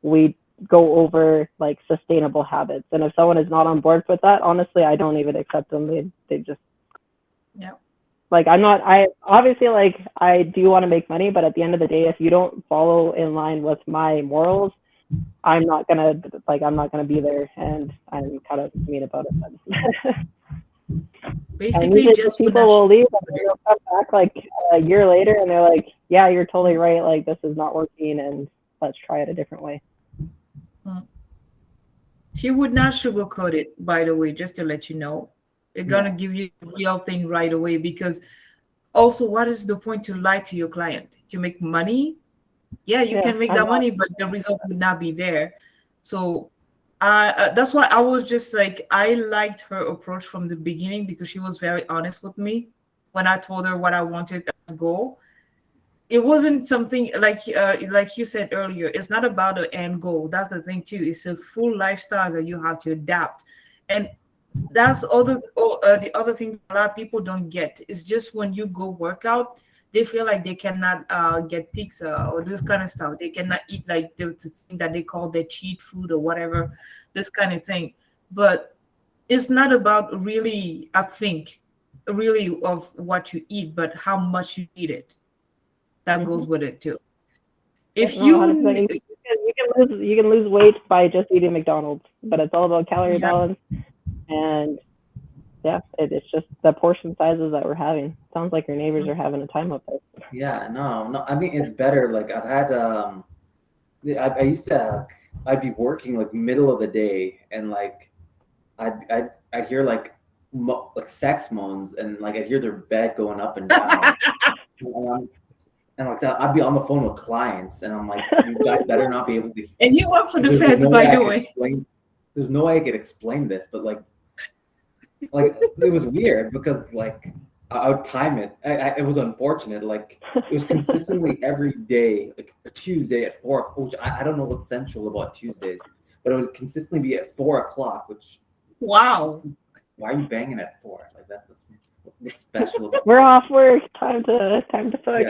we go over like sustainable habits. And if someone is not on board with that, honestly, I don't even accept them. They just Yeah. like I obviously like I do want to make money, but at the end of the day, if you don't follow in line with my morals, I'm not gonna be there, and I'm kind of mean about it. And Basically, usually those just people will leave and they'll come back like a year later and they're like, yeah, you're totally right. Like, this is not working and let's try it a different way. she would not sugarcoat it, by the way, just to let you know. They're gonna give you the real thing right away, because also, what is the point to lie to your client? To make money? Yeah, you can make that money, but the result would not be there. So that's why I was just like, I liked her approach from the beginning, because she was very honest with me when I told her what I wanted as a goal. It wasn't something like you said earlier. It's not about the end goal. That's the thing too. It's a full lifestyle that you have to adapt, and that's the other thing a lot of people don't get. It's just when you go work out, they feel like they cannot get pizza or this kind of stuff. They cannot eat like the thing that they call their cheat food or whatever, this kind of thing. But it's not about really, I think, really of what you eat, but how much you eat it. That goes with it too. If you you can lose weight by just eating McDonald's, but it's all about calorie balance. And yeah, it's just the portion sizes that we're having. Sounds like your neighbors are having a time up there. Yeah, no. I mean, it's better. Like I've had, I used to, I'd be working like middle of the day, and like I'd hear like sex moans, and like I'd hear their bed going up and down, and like that, I'd be on the phone with clients, and I'm like, these guys better not be able to. And you work for the feds, by the way. There's no way I could explain this, but like it was weird, because like I would time it. It was unfortunate. Like it was consistently every day, like a Tuesday at 4. Which I don't know what's central about Tuesdays, but it would consistently be at 4:00. Which wow, why are you banging at 4? Like what's special about We're off work. Time to fuck.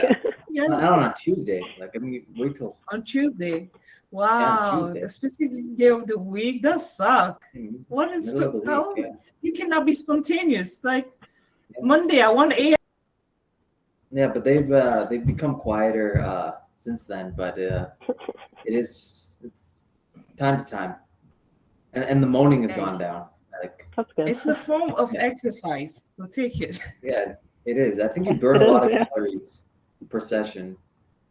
Yeah. I don't know, on Tuesday. Like I mean, wait till on Tuesday. Wow, the specific day of the week. That sucks. What is how you cannot be spontaneous? Like Monday at 1 a.m. Yeah, but they've become quieter since then. But it's time to time, and the moaning has gone down. Like that's good. It's a form of exercise, so take it. Yeah, it is. I think you burn a lot of calories per session.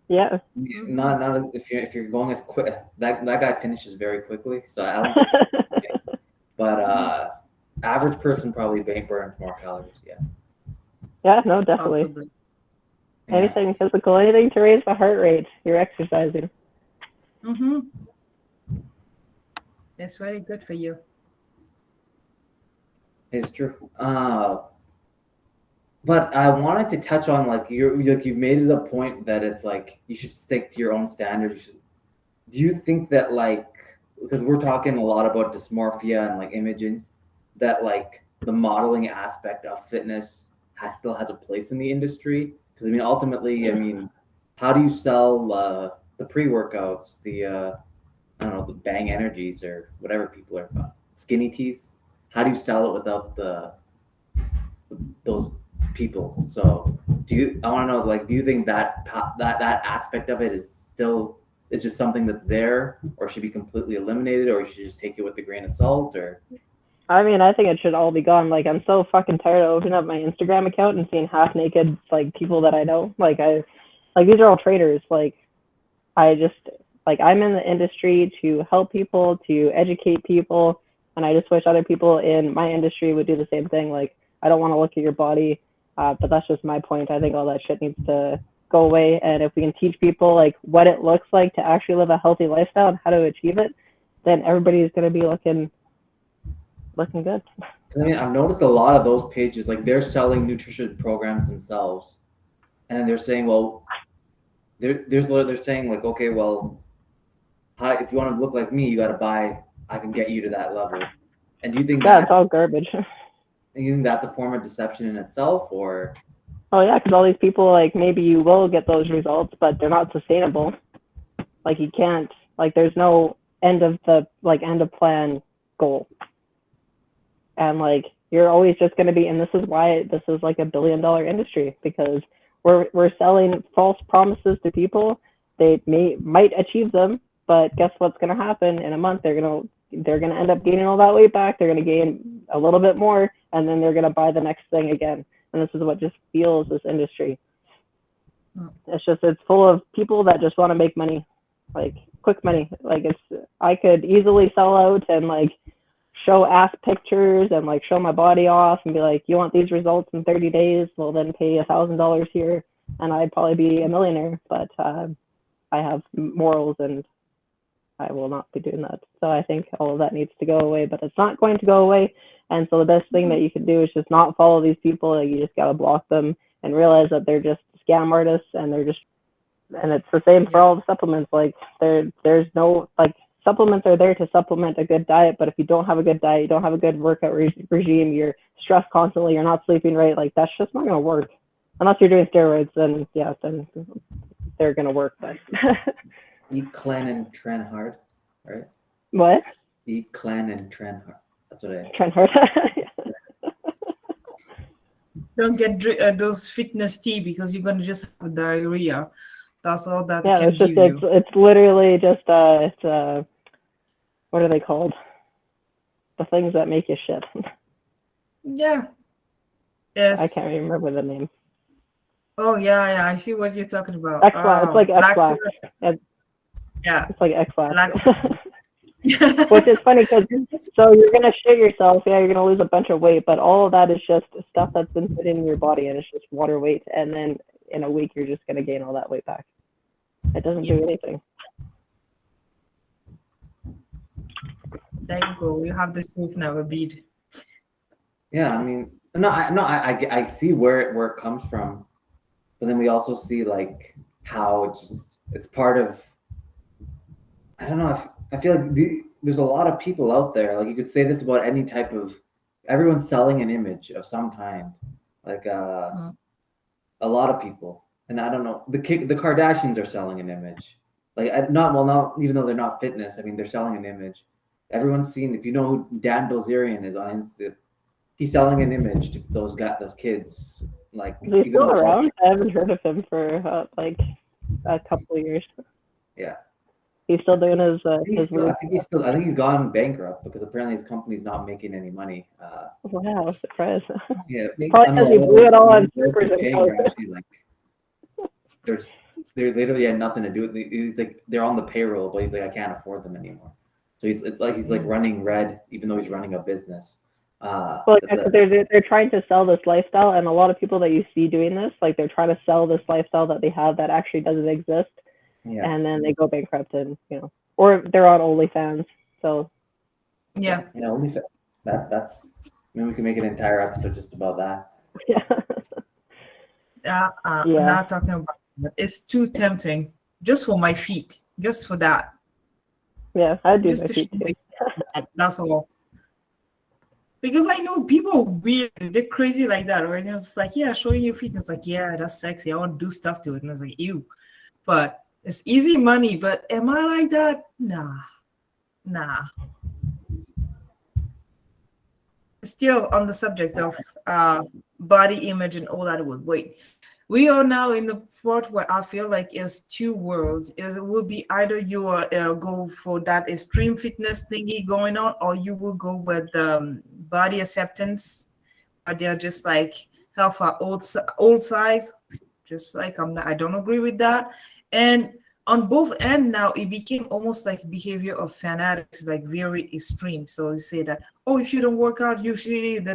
Yeah. Not if you're going as quick. That guy finishes very quickly, so I don't think but average person probably burns more calories. Yeah, no, definitely. Possibly. Anything physical, anything to raise the heart rate, you're exercising. That's very good for you. It's true. But I wanted to touch on you've made it a point that it's like you should stick to your own standards. Do you think that because we're talking a lot about dysmorphia and like imaging, that like the modeling aspect of fitness still has a place in the industry? Because I mean, ultimately, I mean, how do you sell the pre-workouts, the I don't know, the Bang Energies or whatever people are called, skinny teas? How do you sell it without those people? So I want to know, like, do you think that aspect of it is still, it's just something that's there, or should be completely eliminated, or you should just take it with a grain of salt? Or I mean, I think it should all be gone. Like, I'm so fucking tired of opening up my Instagram account and seeing half naked like people that I know. Like these are all traders. Like I'm in the industry to help people, to educate people, and I just wish other people in my industry would do the same thing. Like, I don't want to look at your body, but that's just my point. I think all that shit needs to go away. And if we can teach people like what it looks like to actually live a healthy lifestyle and how to achieve it, then everybody's going to be looking good. I mean, I've noticed a lot of those pages, like they're selling nutrition programs themselves, and they're saying, well, they're saying like, okay, well, if you want to look like me, you got to buy. I can get you to that level. And do you think that's all garbage? And you think that's a form of deception in itself, or? Oh yeah, because all these people, like, maybe you will get those results, but they're not sustainable. Like, you can't, like, there's no end of plan goal. And like you're always just going to be, and this is why this is like $1 billion industry, because we're selling false promises to people. They might achieve them, but guess what's going to happen in a month? They're going to end up gaining all that weight back. They're going to gain a little bit more, and then they're going to buy the next thing again. And this is what just fuels this industry. It's full of people that just want to make money, like quick money. Like I could easily sell out and like show ass pictures and like show my body off and be like, you want these results in 30 days? Well, then pay $1,000 here, and I'd probably be a millionaire. But I have morals, and I will not be doing that. So I think all of that needs to go away, but it's not going to go away. And so the best thing that you can do is just not follow these people. Like, you just got to block them and realize that they're just scam artists, and and it's the same for all the supplements. Like there's no, like, supplements are there to supplement a good diet, but if you don't have a good diet, you don't have a good workout regime, you're stressed constantly, you're not sleeping right, like that's just not going to work. Unless you're doing steroids, then yeah, then they're going to work. But eat clean and train hard, right? What? Eat clean and train hard. That's what I train hard. Don't get those fitness tea, because you're gonna just have diarrhea. That's all that yeah, can it's just give you. it's literally just it's what are they called? The things that make you shit. Yeah. Yes. I can't remember the name. Oh yeah, I see what you're talking about. X-Lax. It's like X-Lax. Yeah. It's like X-Lax. Lax. Which is funny because so you're gonna shit yourself, yeah, you're gonna lose a bunch of weight, but all of that is just stuff that's been put in your body, and it's just water weight, and then in a week you're just gonna gain all that weight back. It doesn't do anything. There you go. You have the truth now, bead. Yeah, I mean, I see where it comes from, but then we also see like how it's part of. I don't know. I feel like there's a lot of people out there. Like, you could say this about any type of. Everyone's selling an image of some kind. Like a lot of people, and I don't know. The Kardashians are selling an image. Like, not even though they're not fitness. I mean, they're selling an image. Everyone's seen. If you know who Dan Bilzerian is on Insta, he's selling an image to those kids. Like, is he still around? I haven't heard of him for like a couple of years. Yeah. He's still doing his. I think he's gone bankrupt because apparently his company's not making any money. Wow, surprise! Yeah, probably because he blew it all on strippers. Like, they literally had nothing to do with it. He's like, they're on the payroll, but he's like, I can't afford them anymore. So he's like running red, even though he's running a business. Well, they're trying to sell this lifestyle, and a lot of people that you see doing this, like, they're trying to sell this lifestyle that they have that actually doesn't exist. Yeah. And then they go bankrupt, and or they're on OnlyFans. So yeah, OnlyFans. That's. I mean, we can make an entire episode just about that. Yeah. Not talking about it. It's too tempting, just for my feet, just for that. Yeah, I do my feet too. That's all. Because I know people are weird, they're crazy like that, right? It's like, yeah, showing your feet. It's like, yeah, that's sexy. I want to do stuff to it. And it's like, ew. But it's easy money. But am I like that? Nah. Still on the subject of body image and all that would wait. We are now in the part where I feel like it's two worlds. It will be either you go for that extreme fitness thingy going on, or you will go with body acceptance, or they're just like hell for old size. Just like I don't agree with that. And on both ends now, it became almost like behavior of fanatics, like very extreme. So you say that, oh, if you don't work out, you should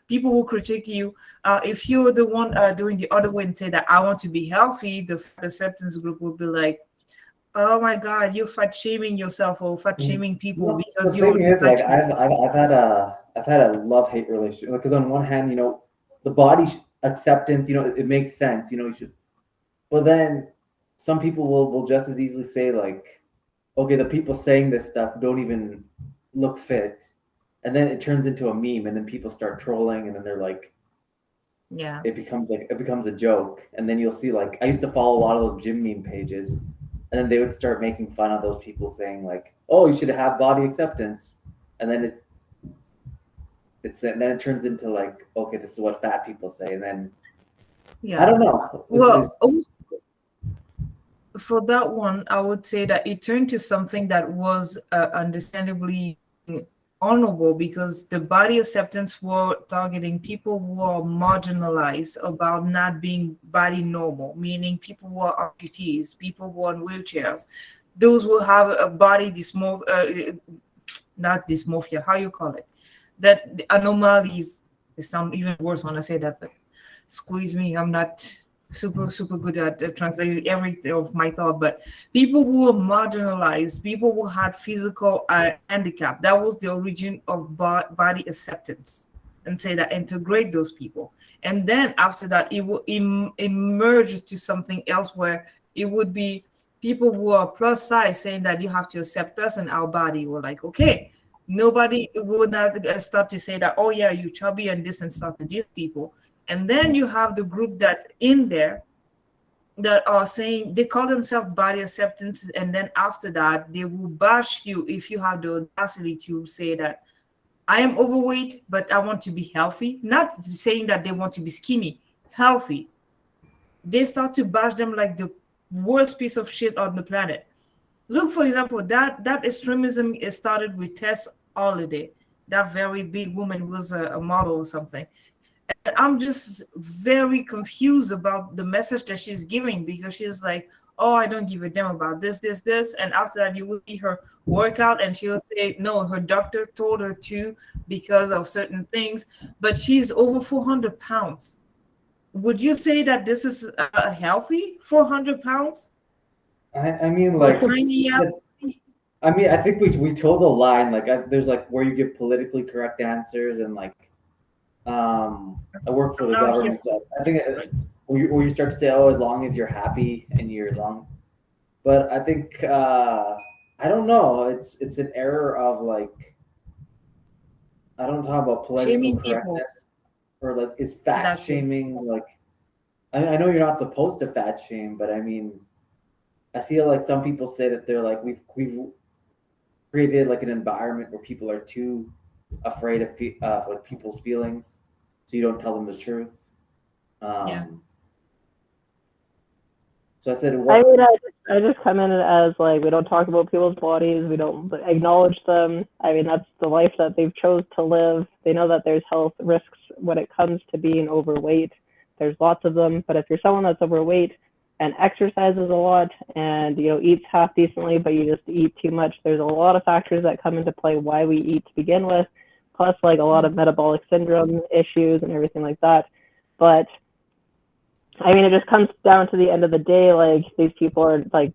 people will critique you. If you're the one doing the other way and say that I want to be healthy, the fat acceptance group will be like, oh my God, you're fat shaming yourself or fat shaming people because you're. Like, I've had a love-hate relationship, because on one hand, the body acceptance, it makes sense, you should, but then some people will just as easily say, like, okay, the people saying this stuff don't even look fit, and then it turns into a meme, and then people start trolling, and then they're like, yeah, it becomes a joke. And then you'll see, like, I used to follow a lot of those gym meme pages, and then they would start making fun of those people, saying like, "Oh, you should have body acceptance," and then it turns into like, okay, this is what fat people say, and then I don't know. Well, for that one, I would say that it turned to something that was understandably honorable, because the body acceptance were targeting people who are marginalized about not being body normal, meaning people who are amputees, people who are in wheelchairs, those who have a body dysmorphia, not dysmorphia, how you call it, that the anomalies. It sounds even worse when I say that, but squeeze me, I'm not super good at translating everything of my thought. But people who were marginalized, people who had physical handicap, that was the origin of body acceptance, and say that integrate those people. And then after that, it will emerge to something else, where it would be people who are plus size saying that you have to accept us and our body. We're like, okay, nobody would not start to say that, oh yeah, you chubby and this and stuff to these people. And then you have the group that in there that are saying they call themselves body acceptance, and then after that they will bash you if you have the audacity to say that I am overweight but I want to be healthy, not saying that they want to be skinny, healthy. They start to bash them like the worst piece of shit on the planet. Look, for example, that extremism is started with Tess Holiday, that very big woman who was a model or something. And I'm just very confused about the message that she's giving, because she's like, oh, I don't give a damn about this. And after that, you will see her workout and she'll say, no, her doctor told her to because of certain things, but she's over 400 pounds. Would you say that this is healthy, 400 pounds? I mean, Or like, tiny ass? I mean, I think we told a line, like, there's like where you give politically correct answers, and like, I work for the government, so I think where you start to say, oh, as long as you're happy and you're long, but I think I don't know, it's an error of like, I don't talk about political Shaming correctness, or like it's fat That's it. shaming. Like, I know you're not supposed to fat shame, but I mean, I feel like some people say that they're like, we've created like an environment where people are too afraid of like people's feelings, so you don't tell them the truth. Yeah. So I said, I mean, I just come in as like, we don't talk about people's bodies, we don't acknowledge them. I mean, that's the life that they've chose to live. They know that there's health risks when it comes to being overweight. There's lots of them, but if you're someone that's overweight and exercises a lot and, you know, eats half decently, but you just eat too much, there's a lot of factors that come into play why we eat to begin with, plus like a lot of metabolic syndrome issues and everything like that. But I mean, it just comes down to the end of the day, like, these people are like,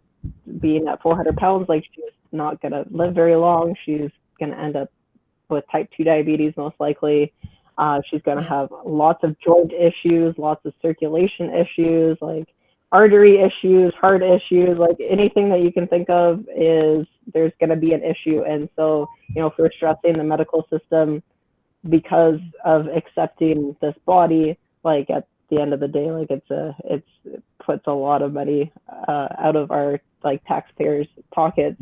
being at 400 pounds, like, she's not going to live very long. She's going to end up with type 2 diabetes, most likely. She's going to have lots of joint issues, lots of circulation issues, like artery issues, heart issues, like anything that you can think of is there's going to be an issue. And so, you know, if we're stressing the medical system because of accepting this body, like, at the end of the day, like, it puts a lot of money out of our like taxpayers' pockets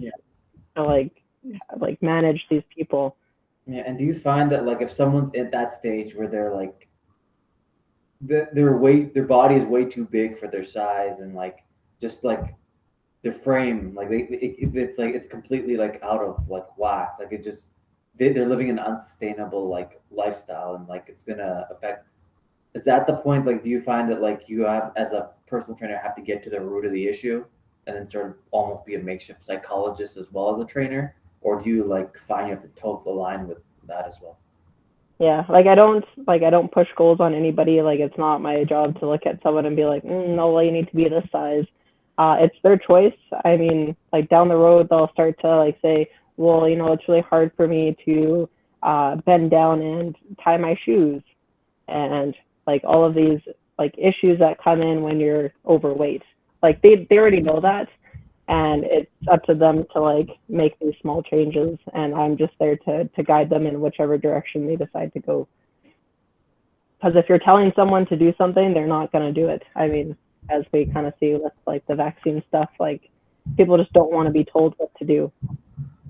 to like manage these people. Yeah, and do you find that like if someone's at that stage where they're like their body is way too big for their size, and like just like their frame, like it's like it's completely like out of like whack, like it just they're living an unsustainable like lifestyle, and like it's gonna affect. Is that the point? Like, do you find that like you have as a personal trainer have to get to the root of the issue and then sort of almost be a makeshift psychologist as well as a trainer, or do you like find you have to toe the line with that as well? Yeah, like I don't push goals on anybody. Like, it's not my job to look at someone and be like, no, well, you need to be this size. It's their choice. I mean, like, down the road, they'll start to like say, well, you know, it's really hard for me to bend down and tie my shoes, and like all of these like issues that come in when you're overweight. Like, they already know that, and it's up to them to like make these small changes, and I'm just there to guide them in whichever direction they decide to go. Because if you're telling someone to do something, they're not going to do it. I mean, as we kind of see with like the vaccine stuff, like People just don't want to be told what to do,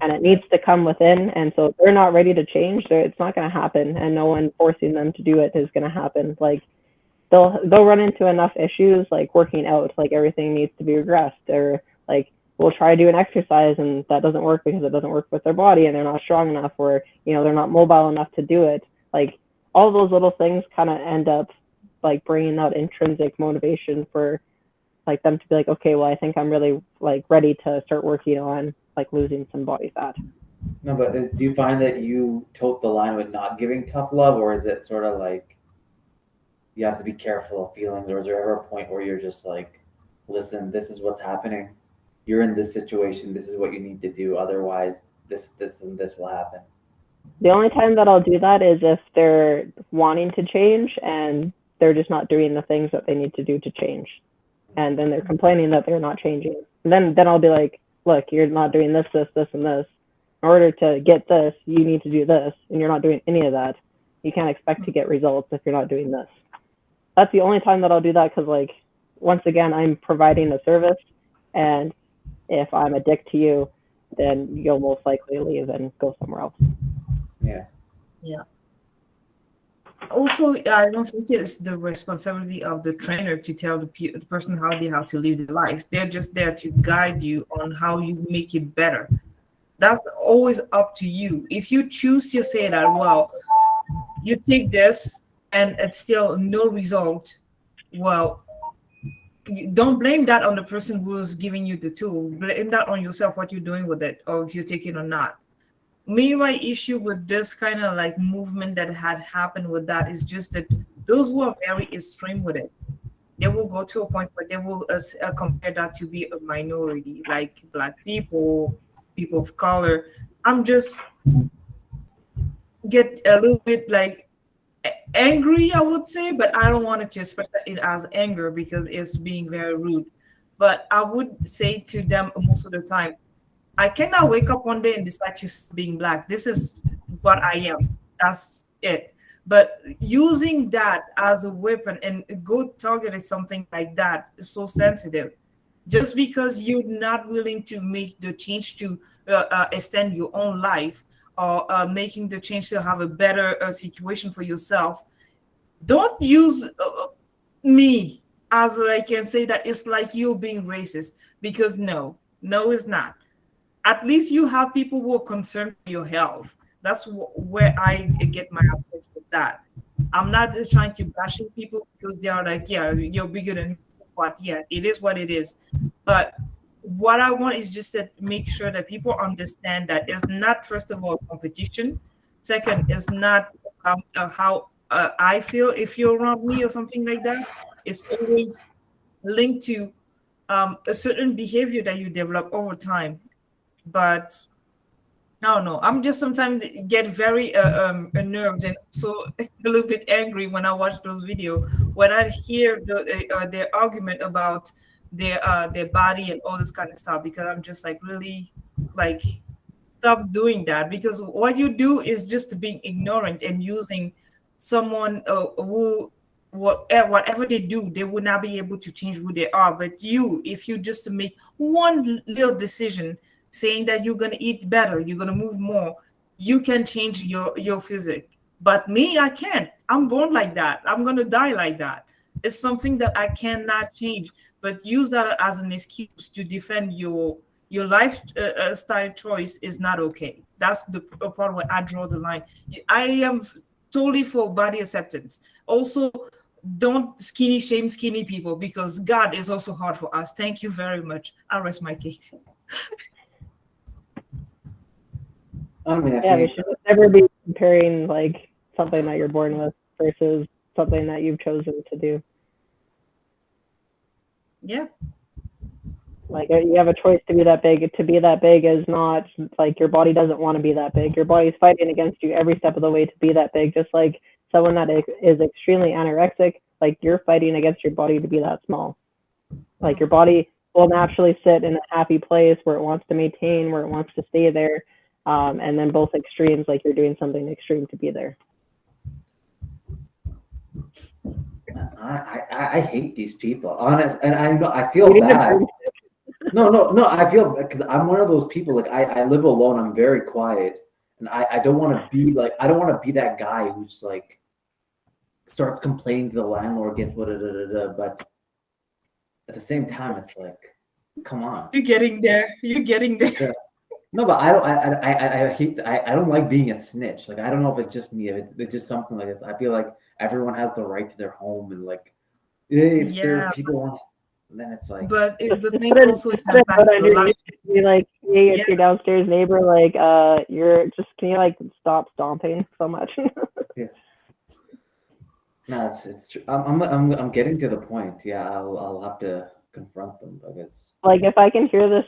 and it needs to come within. And so if they're not ready to change, it's not going to happen, and no one forcing them to do it is going to happen. Like they'll run into enough issues like working out, like everything needs to be regressed, or like we'll try to do an exercise and that doesn't work because it doesn't work with their body and they're not strong enough, or they're not mobile enough to do it. Like all those little things kind of end up like bringing out intrinsic motivation for like them to be like, okay, well, I think I'm really like ready to start working on like losing some body fat. No, but do you find that you tote the line with not giving tough love, or is it sort of like you have to be careful of feelings, or is there ever a point where you're just like, listen, this is what's happening. You're in this situation. This is what you need to do. Otherwise, this, and this will happen. The only time that I'll do that is if they're wanting to change and they're just not doing the things that they need to do to change. And then they're complaining that they're not changing. And then I'll be like, look, you're not doing this, this, this, and this. In order to get this, you need to do this, and you're not doing any of that. You can't expect to get results if you're not doing this. That's the only time that I'll do that, because like, once again, I'm providing a service, and if I'm a dick to you, then you'll most likely leave and go somewhere else. Yeah. Yeah. Also, I don't think it's the responsibility of the trainer to tell the person how they have to live their life. They're just there to guide you on how you make it better. That's always up to you. If you choose to say that, well, you take this and it's still no result, well, you don't blame that on the person who's giving you the tool. Blame that on yourself, what you're doing with it, or if you take it or not. My issue with this kind of like movement that had happened with that is just that those who are very extreme with it, they will go to a point where they will compare that to be a minority, like Black people, people of color. I'm just get a little bit like angry, I would say, but I don't want to express it as anger because it's being very rude. But I would say to them most of the time, I cannot wake up one day and decide to stop being Black. This is what I am. That's it. But using that as a weapon and go targeting something like that is so sensitive. Just because you're not willing to make the change to extend your own life, or making the change to have a better situation for yourself, don't use me as I can say that it's like you being racist, because no, it's not. At least you have people who are concerned for your health. That's where I get my approach with that. I'm not just trying to bashing people because they are like, yeah, you're bigger than me. What? Yeah, it is what it is. But what I want is just to make sure that people understand that it's not, first of all, competition. Second, it's not how I feel if you're around me or something like that. It's always linked to a certain behavior that you develop over time. But no, I'm just sometimes get very unnerved and so a little bit angry when I watch those videos. When I hear their argument about their body and all this kind of stuff, because I'm just like, really, like, stop doing that, because what you do is just being ignorant and using someone who whatever they do, they would not be able to change who they are. But you, if you just make one little decision saying that you're going to eat better, you're going to move more, you can change your physique. But me, I can't. I'm born like that. I'm going to die like that. It's something that I cannot change. But use that as an excuse to defend your lifestyle choice is not okay. That's the part where I draw the line. I am totally for body acceptance. Also, don't skinny shame skinny people, because God is also hard for us. Thank you very much. I'll rest my case. I mean, Yeah, we should never be comparing like something that you're born with versus something that you've chosen to do. Yeah. Like you have a choice to be that big. To be that big is not like your body doesn't want to be that big. Your body's fighting against you every step of the way to be that big. Just like someone that is extremely anorexic, like you're fighting against your body to be that small. Like your body will naturally sit in a happy place where it wants to maintain, where it wants to stay there. And then both extremes, like you're doing something extreme to be there. I hate these people, honest, and I feel bad. No. I feel because I'm one of those people. Like I live alone. I'm very quiet, and I don't want to be like I don't want to be that guy who's like starts complaining to the landlord, gets what, but at the same time, it's like, come on. You're getting there. You're getting there. Yeah. No, but I don't. I hate. I don't like being a snitch. Like I don't know if it's just me. If it's just something like this. I feel like everyone has the right to their home, and like if there are people want, then it's like. But the thing But also is but impact your life. be like, hey, it's Yeah. your downstairs neighbor, like, can you like stop stomping so much? Yeah. No, it's true. I'm getting to the point. Yeah, I'll have to confront them, I guess. Like, if I can hear this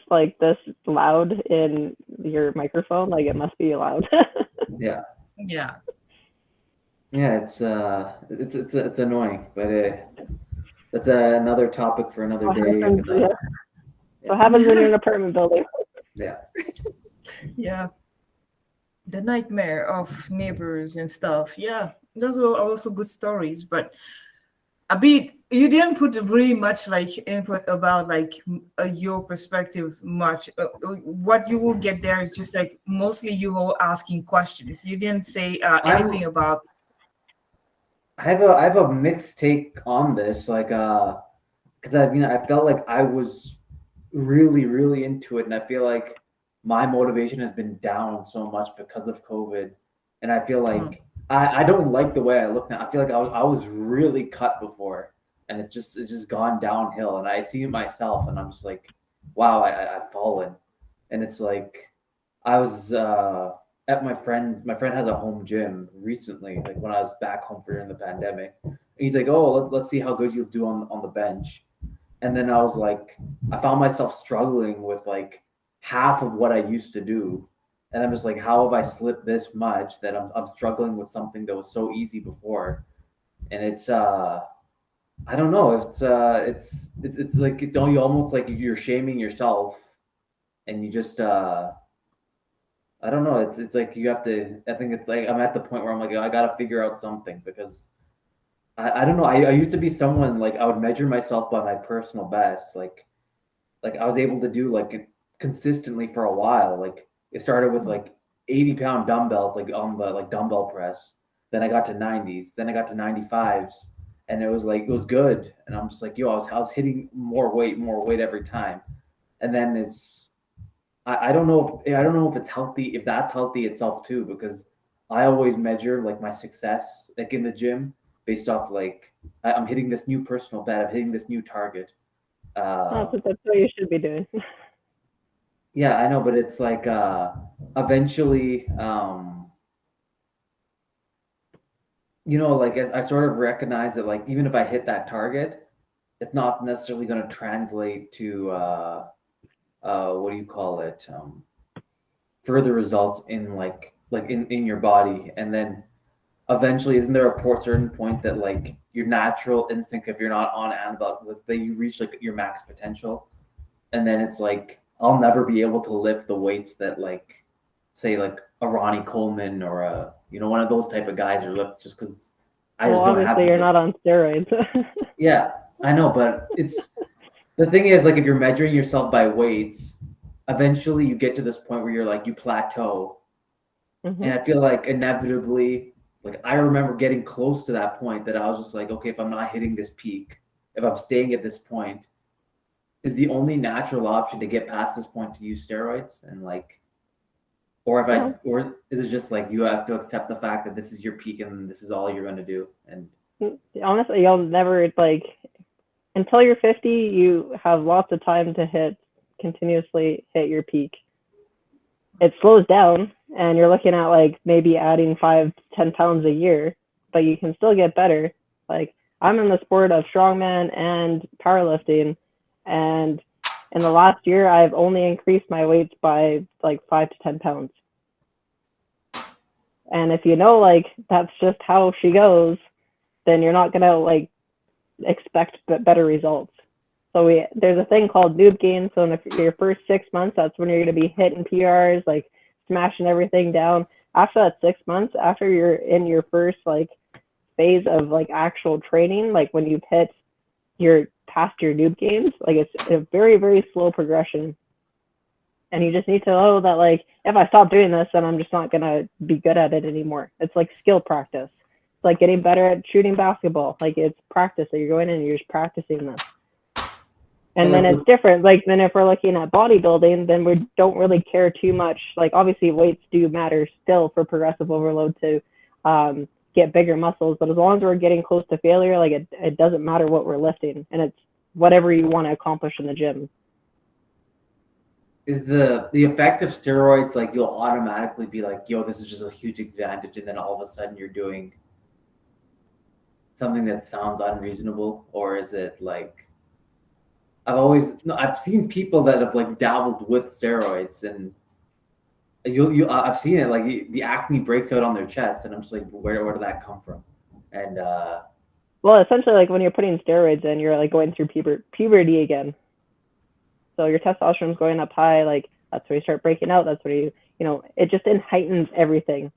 loud in your microphone, like, it must be loud. Yeah. Yeah. Yeah, it's annoying, but that's another topic for another day. What happens when you're in an apartment building? Yeah. Yeah. The nightmare of neighbors and stuff. Yeah. Those are also good stories. But Abid, you didn't put very much like input about like your perspective much. What you will get there is just like mostly you all asking questions. You didn't say anything about. I have a mixed take on this, like because I felt like I was really into it, and I feel like my motivation has been down so much because of COVID, and I feel like I don't like the way I look now. I feel like I was really cut before, and it's just gone downhill, and I see it myself, and I'm just like, wow, I've fallen, and it's like I was at my friend has a home gym recently, like when I was back home for during the pandemic. And he's like, oh, let's see how good you'll do on the bench. And then I was like, I found myself struggling with like half of what I used to do. And I'm just like, how have I slipped this much that I'm struggling with something that was so easy before? And it's I don't know, it's like it's only almost like you're shaming yourself, and you just I don't know, it's like you have to, I think it's like I'm at the point where I'm like, I gotta figure out something, because I don't know. I used to be someone like I would measure myself by my personal best. Like I was able to do like consistently for a while. Like it started with like 80-pound dumbbells, like on the like dumbbell press. Then I got to 90s. Then I got to 95s, and it was good. And I'm just like, yo, I was hitting more weight every time. And then I don't know if it's healthy, if that's healthy itself too, because I always measure like my success like in the gym based off like I'm hitting this new personal best, I'm hitting this new target. That's what you should be doing. Yeah, I know, but it's like eventually like I sort of recognize that like even if I hit that target, it's not necessarily going to translate to what do you call it, further results in like in your body. And then eventually, isn't there a certain point that like your natural instinct, if you're not on anabolic, that you reach like your max potential, and then it's like I'll never be able to lift the weights that like say like a Ronnie Coleman or a one of those type of guys are lift, just because I just don't have. Obviously, you're not on steroids. Yeah, I know, but it's the thing is like if you're measuring yourself by weights, eventually you get to this point where you're like you plateau, and I feel like inevitably. Like I remember getting close to that point that I was just like, okay, if I'm not hitting this peak, if I'm staying at this point, is the only natural option to get past this point to use steroids, and like, or is it just like you have to accept the fact that this is your peak and this is all you're going to do? And honestly, you'll never like until you're 50, you have lots of time to continuously hit your peak. It slows down, and you're looking at like maybe adding 5 to 10 pounds a year, but you can still get better. Like I'm in the sport of strongman and powerlifting, and in the last year I've only increased my weights by like 5 to 10 pounds. And if like that's just how she goes, then you're not gonna like expect better results. So there's a thing called noob gain. So in your first 6 months, that's when you're going to be hitting PRs, like smashing everything down. After that 6 months, after you're in your first like phase of like actual training, like when you've hit your past your noob games. Like it's a very, very slow progression. And you just need to know that like if I stop doing this, then I'm just not gonna be good at it anymore. It's like skill practice. It's like getting better at shooting basketball. Like it's practice that you're going in and you're just practicing this. And then it's different. Like then if we're looking at bodybuilding, then we don't really care too much. Like obviously weights do matter still for progressive overload to get bigger muscles, but as long as we're getting close to failure, like it doesn't matter what we're lifting, and it's whatever you want to accomplish in the gym. Is the effect of steroids like you'll automatically be like, yo, this is just a huge advantage, and then all of a sudden you're doing something that sounds unreasonable? Or is it like I've seen people that have like dabbled with steroids, and I've seen it like the acne breaks out on their chest, and I'm just like, where did that come from? And well, essentially, like when you're putting steroids in, you're like going through puberty again. So your testosterone's going up high, like that's where you start breaking out. That's where you know, it just heightens everything.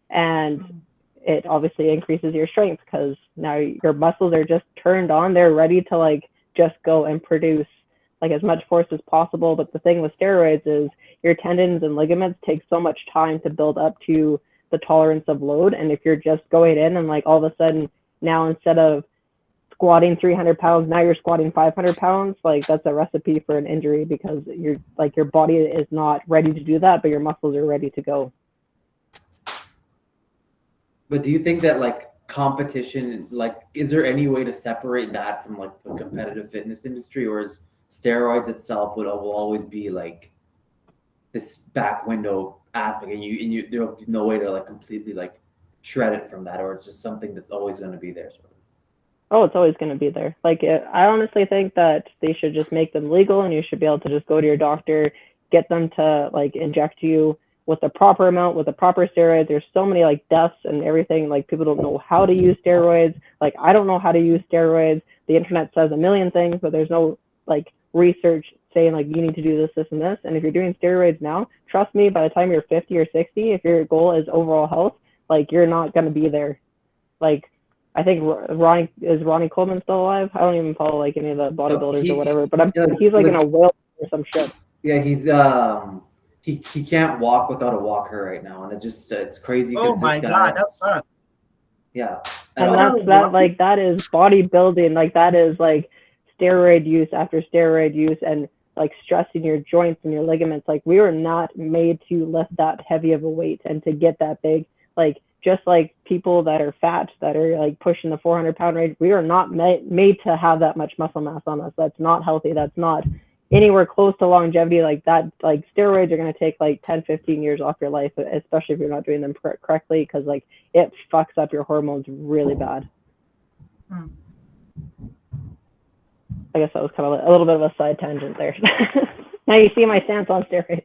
And it obviously increases your strength because now your muscles are just turned on. They're ready to like just go and produce like as much force as possible. But the thing with steroids is your tendons and ligaments take so much time to build up to the tolerance of load. And if you're just going in and like all of a sudden now instead of squatting 300 pounds, now you're squatting 500 pounds, like that's a recipe for an injury because you're like your body is not ready to do that, but your muscles are ready to go. But do you think that like competition, like is there any way to separate that from like the competitive fitness industry, or is steroids itself will always be like this back window aspect, and you there'll be no way to like completely like shred it from that, or it's just something that's always going to be there sort of? Oh, it's always going to be there. Like, I honestly think that they should just make them legal, and you should be able to just go to your doctor, get them to like inject you with the proper amount, with the proper steroids. There's so many like deaths and everything. Like people don't know how to use steroids. Like I don't know how to use steroids. The internet says a million things, but there's no like research saying like you need to do this, this, and this. And if you're doing steroids now, trust me, by the time you're 50 or 60, if your goal is overall health, like you're not going to be there. Like I think Ronnie Coleman still alive? I don't even follow like any of the bodybuilders or whatever, but he's like in a whale or some shit. Yeah, he's he can't walk without a walker right now, and it's crazy. Oh my God, that sucks. Yeah, and that is bodybuilding. Like that is like steroid use after steroid use, and like stressing your joints and your ligaments. Like we were not made to lift that heavy of a weight and to get that big. Like just like people that are fat, that are like pushing the 400-pound range, we are not made to have that much muscle mass on us. That's not healthy. That's not anywhere close to longevity. Like that, like steroids are going to take like 10, 15 years off your life, especially if you're not doing them correctly, because like it fucks up your hormones really bad. I guess that was kind of a little bit of a side tangent there. Now you see my stance on steroids.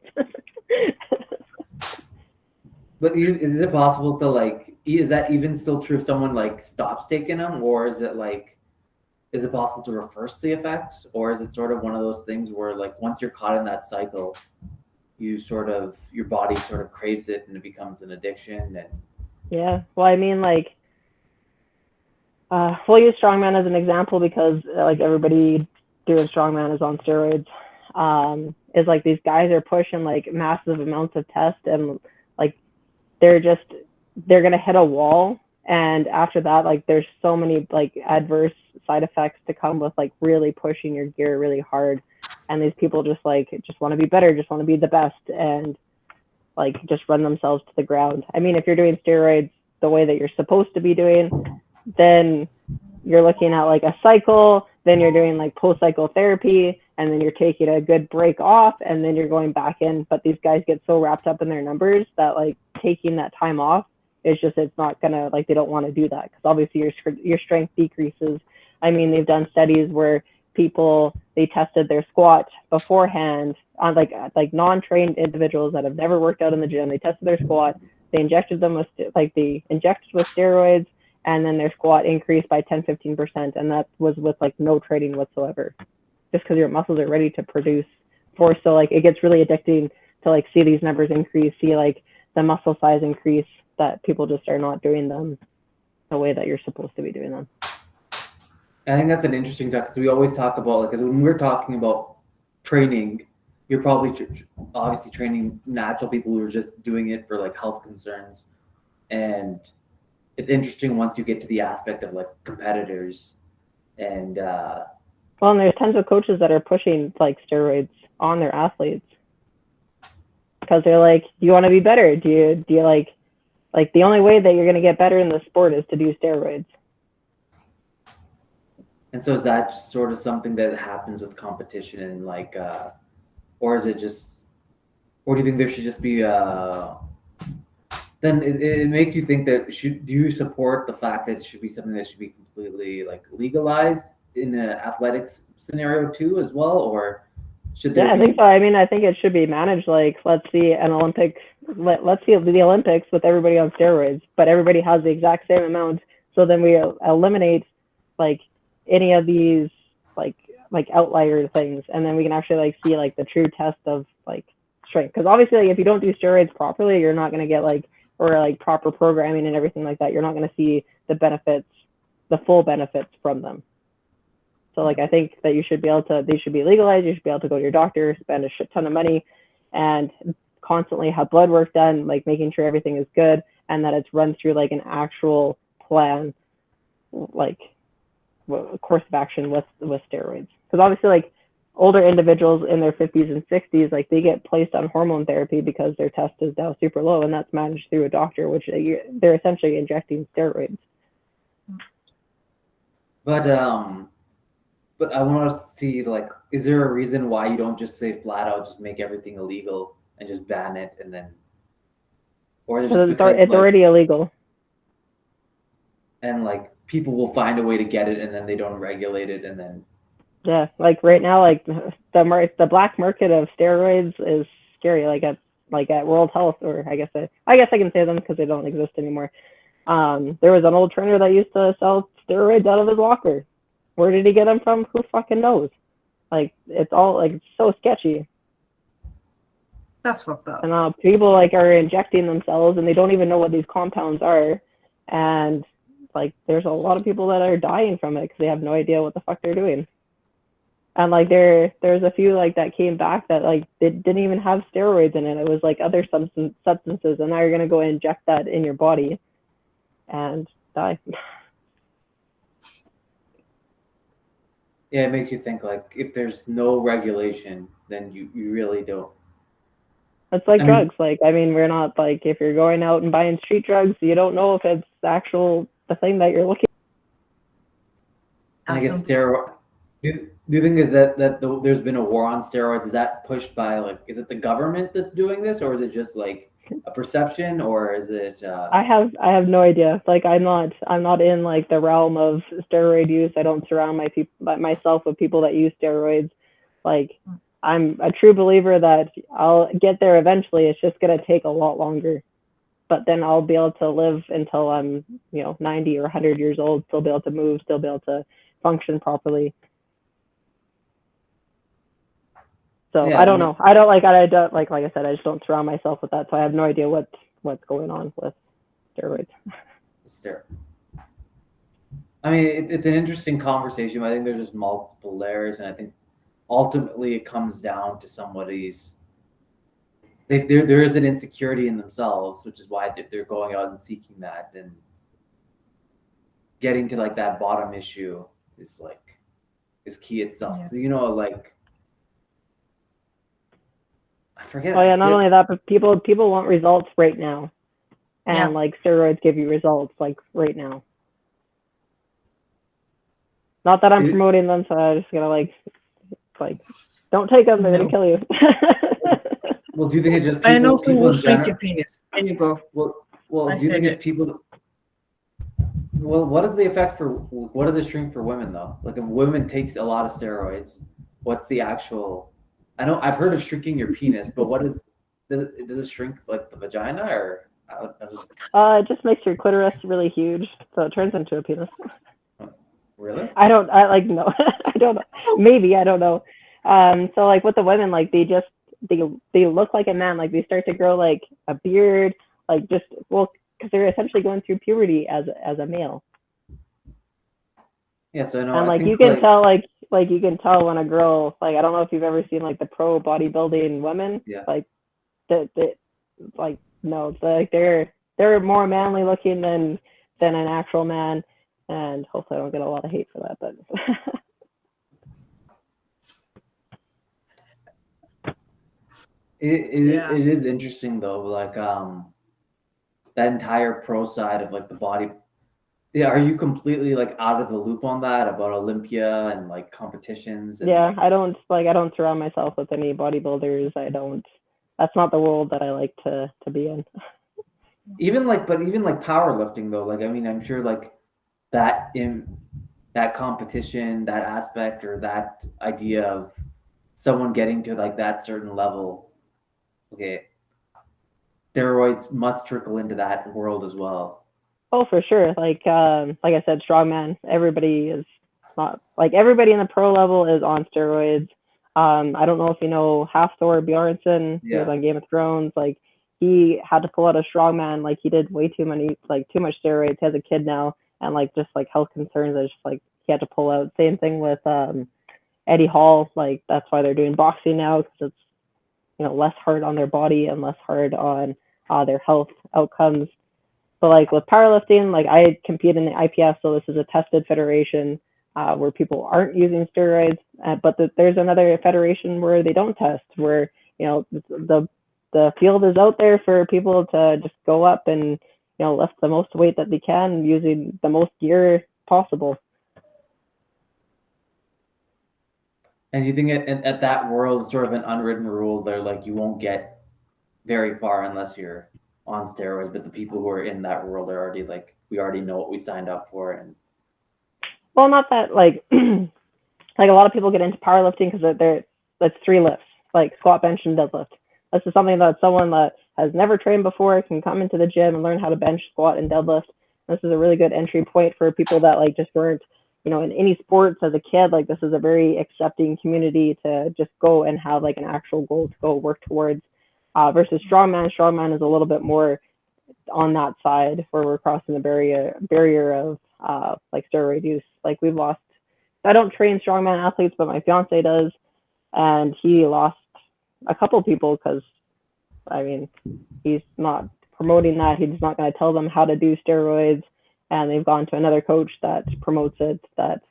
But is it possible to like, is that even still true if someone like stops taking them, or is it possible to reverse the effects, or is it sort of one of those things where like once you're caught in that cycle, your body sort of craves it and it becomes an addiction? And yeah, well, I mean, like we'll use strongman as an example because like everybody doing strongman is on steroids. Is like these guys are pushing like massive amounts of test, and like they're gonna hit a wall, and after that like there's so many like adverse side effects to come with like really pushing your gear really hard, and these people just want to be better, just want to be the best, and like just run themselves to the ground. I mean, if you're doing steroids the way that you're supposed to be doing, then you're looking at like a cycle, then you're doing like post-cycle therapy, and then you're taking a good break off, and then you're going back in. But these guys get so wrapped up in their numbers that like taking that time off is just, it's not gonna, like they don't want to do that because obviously your strength decreases. I mean, they've done studies where they tested their squat beforehand on like non-trained individuals that have never worked out in the gym. They tested their squat, they injected with steroids, and then their squat increased by 10-15%, and that was with like no training whatsoever, just because your muscles are ready to produce force. So like it gets really addicting to like see these numbers increase, see like the muscle size increase, that people just are not doing them the way that you're supposed to be doing them. I think that's an interesting talk because we always talk about like 'cause when we're talking about training, you're probably obviously training natural people who are just doing it for like health concerns, and it's interesting once you get to the aspect of like competitors and Well, and there's tons of coaches that are pushing like steroids on their athletes because they're like, do you want to be better? Do you like the only way that you're going to get better in the sport is to do steroids. and so is that sort of something that happens with competition and like or is it just or do you think there should just be then it makes you think that do you support the fact that it should be something that should be completely like legalized in the athletics scenario too as well, or should there I think so. I mean, I think it should be managed like let's see an Olympic, let's see the Olympics with everybody on steroids, but everybody has the exact same amount. So then we eliminate like any of these like outlier things, and then we can actually like see like the true test of like strength. Because obviously, like if you don't do steroids properly, you're not going to get like or like proper programming and everything like that. You're not going to see the benefits, the full benefits from them. So like I think that you should be able to, they should be legalized. You should be able to go to your doctor, spend a shit ton of money, and constantly have blood work done, like making sure everything is good and that it's run through like an actual plan, like course of action with steroids. Because obviously like older individuals in their 50s and 60s, like they get placed on hormone therapy because their test is now super low, and that's managed through a doctor, which they're essentially injecting steroids. But I want to see like, is there a reason why you don't just say flat out, just make everything illegal and just ban it, and then, or is it just because it's already illegal, and like people will find a way to get it, and then they don't regulate it, and then yeah, like right now, like the black market of steroids is scary. Like at World Health, or I guess I can say them because they don't exist anymore. There was an old trainer that used to sell steroids out of his locker. Where did he get them from? Who fucking knows? Like it's all like it's so sketchy. That's fucked up. And people like are injecting themselves and they don't even know what these compounds are, and like there's a lot of people that are dying from it because they have no idea what the fuck they're doing. And like there's a few like that came back that like they didn't even have steroids in it. It was like other substances, and now you're gonna go inject that in your body and die. yeah, it makes you think like if there's no regulation, then you really don't. It's like drugs. Like I mean, we're not like if you're going out and buying street drugs, you don't know if it's the thing that you're looking. I guess steroid. Do you think that there's been a war on steroids? Is that pushed by like, is it the government that's doing this, or is it just like a perception, or is it? I have no idea. Like I'm not in like the realm of steroid use. I don't surround myself with people that use steroids. Like I'm a true believer that I'll get there eventually. It's just gonna take a lot longer, but then I'll be able to live until I'm 90 or 100 years old. Still be able to move. Still be able to function properly. So yeah, I don't know. I don't like I said, I just don't surround myself with that. So I have no idea what's going on with steroids. I mean, it's an interesting conversation. I think there's just multiple layers, and I think ultimately it comes down to somebody's. There is an insecurity in themselves, which is why they're going out and seeking that, and getting to like that bottom issue is key itself. Yeah. So, like. I forget. Oh yeah, not only that, but people want results right now, and like steroids give you results like right now. Not that I'm promoting them, so I'm just gonna like don't take them; they're gonna kill you. Well, do you think it's just people? And also, will shrink your penis. There you go. Well, do you think it's people? Well, what is the effect what does it shrink for women though? Like if women takes a lot of steroids, what's the actual? I know I've heard of shrinking your penis, but does it shrink like the vagina or? It just makes your clitoris really huge, so it turns into a penis. Really? I don't know. I don't know. Maybe, I don't know. So like with the women, like they look like a man, like they start to grow like a beard, like just because they're essentially going through puberty as a male. Yeah, so I know. And I like think you can tell, like you can tell when a girl, like I don't know if you've ever seen like the pro bodybuilding women, Yeah. like that, like no, like they're more manly looking than an actual man, and hopefully I don't get a lot of hate for that, but. It is interesting though, like that entire pro side of like the body. Yeah, are you completely like out of the loop on that about Olympia and like competitions? And Yeah, I don't surround myself with any bodybuilders. That's not the world that I like to be in. even like powerlifting though, like I mean, I'm sure like that in that competition, that aspect, or that idea of someone getting to like that certain level, okay, steroids must trickle into that world as well. Oh, for sure. Like I said, strongman. Everybody is not like everybody in the pro level is on steroids. I don't know if you know Hafthor Bjornsson. He was on Game of Thrones. Like he had to pull out a strongman. Like he did way too much steroids. He has a kid now, and like just like health concerns. It's just like he had to pull out. Same thing with Eddie Hall. Like that's why they're doing boxing now, because it's less hard on their body and less hard on their health outcomes. But like with powerlifting, like I compete in the IPF, so this is a tested federation where people aren't using steroids. But there's another federation where they don't test, where the field is out there for people to just go up and lift the most weight that they can using the most gear possible. And you think at that world, it's sort of an unwritten rule there, like you won't get very far unless you're on steroids, but the people who are in that world are already like, we already know what we signed up for. And well, not that like like a lot of people get into powerlifting because that's 3 lifts, like squat, bench, and deadlift. This is something that someone that has never trained before can come into the gym and learn how to bench, squat, and deadlift. This is a really good entry point for people that like just weren't in any sports as a kid. Like this is a very accepting community to just go and have like an actual goal to go work towards. Versus strongman is a little bit more on that side where we're crossing the barrier of like steroid use. Like we've lost. I don't train strongman athletes, but my fiance does, and he lost a couple people because, I mean, he's not promoting that. He's not going to tell them how to do steroids, and they've gone to another coach that promotes it, that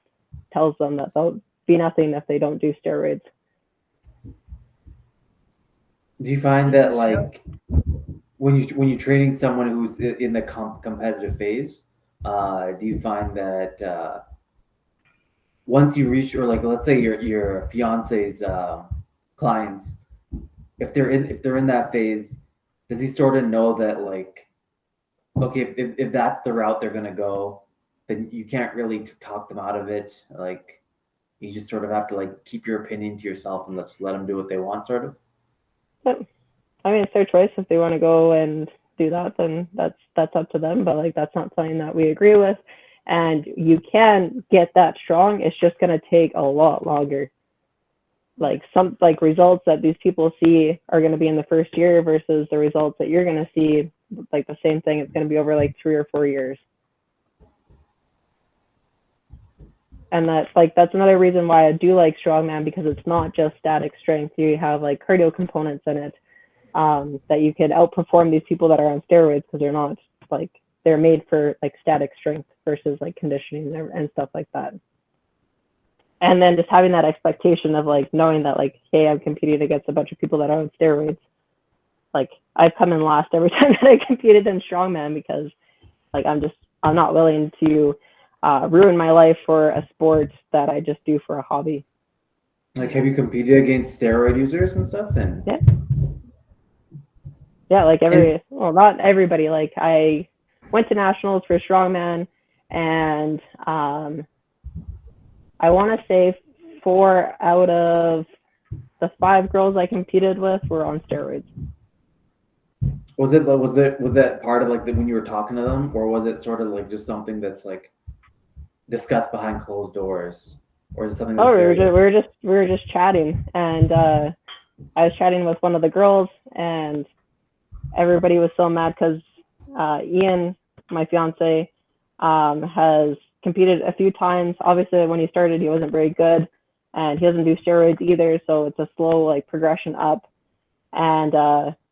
tells them that they'll be nothing if they don't do steroids. Do you find that like when you're training someone who's in the competitive phase, do you find that once you reach, or like let's say your fiance's clients, if they're in that phase, does he sort of know that like, okay, if that's the route they're gonna go, then you can't really talk them out of it. Like you just sort of have to like keep your opinion to yourself and let them do what they want, sort of. But, I mean, it's their choice. If they want to go and do that, then that's up to them. But like that's not something that we agree with. And you can get that strong. It's just going to take a lot longer. Like some like results that these people see are going to be in the first year versus the results that you're going to see, like the same thing. It's going to be over like 3 or 4 years. And that's another reason why I do like strongman, because it's not just static strength. You have like cardio components in it, that you could outperform these people that are on steroids, because they're not like, they're made for like static strength versus like conditioning and stuff like that. And then just having that expectation of like knowing that like, hey, I'm competing against a bunch of people that are on steroids. Like I've come in last every time that I competed in strongman, because like I'm not willing to ruin my life for a sport that I just do for a hobby. Like, have you competed against steroid users and stuff? And yeah, like well, not everybody. Like I went to nationals for strongman, and I want to say 4 out of the 5 girls I competed with were on steroids. Was that part of like when you were talking to them, or was it sort of like just something that's like discussed behind closed doors, or is it something that's we were just chatting, and I was chatting with one of the girls, and everybody was so mad because Ian, my fiance, has competed a few times. Obviously, when he started, he wasn't very good, and he doesn't do steroids either, so it's a slow like progression up. And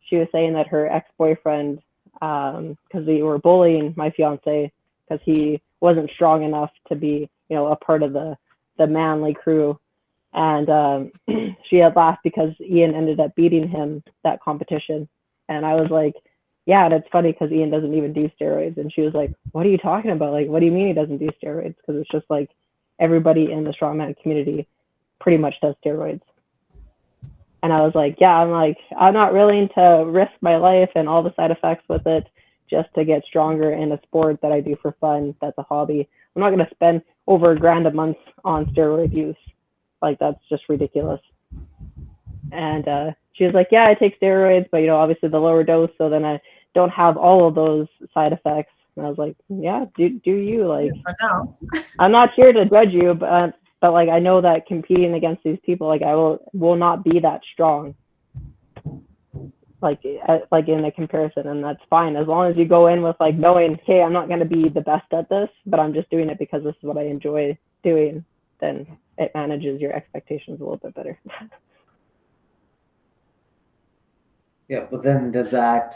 she was saying that her ex-boyfriend, because they were bullying my fiance because he wasn't strong enough to be, you know, a part of the manly crew. And she had laughed because Ian ended up beating him that competition. And I was like, yeah, and it's funny because Ian doesn't even do steroids. And she was like, what are you talking about? Like, what do you mean he doesn't do steroids? Because it's just like everybody in the strongman community pretty much does steroids. And I was like, yeah, I'm not willing to risk my life and all the side effects with it just to get stronger in a sport that I do for fun. That's a hobby. I'm not going to spend over $1,000 a month on steroid use. Like, that's just ridiculous. And she was like, yeah, I take steroids, but, you know, obviously the lower dose, so then I don't have all of those side effects. And I was like, yeah, do you? Like, For now. I'm not here to judge you, but like, I know that competing against these people, like, I will not be that strong, like in a comparison, and that's fine as long as you go in with like knowing, hey, I'm not going to be the best at this, but I'm just doing it because this is what I enjoy doing. Then it manages your expectations a little bit better. Yeah, but then does that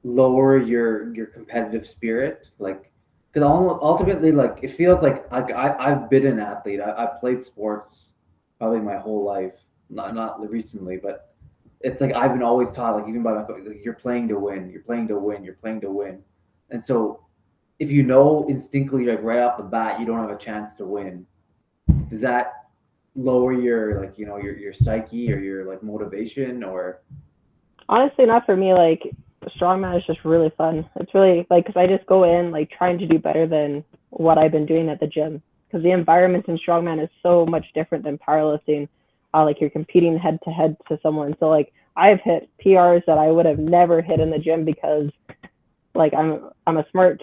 lower your competitive spirit? Like, because ultimately, like, it feels like I've been an athlete. I've played sports probably my whole life, not recently, but it's like I've been always taught, like, even by my coach, like, you're playing to win, you're playing to win, you're playing to win. And so if you know instinctively, like right off the bat, you don't have a chance to win, does that lower your, like, you know, your psyche or your like motivation? Or Honestly, not for me. Like, strongman is just really fun. It's really like, because I just go in like trying to do better than what I've been doing at the gym, because the environment in strongman is so much different than powerlifting. Like, you're competing head to head to someone. So like, I've hit PRs that I would have never hit in the gym because like I'm a smart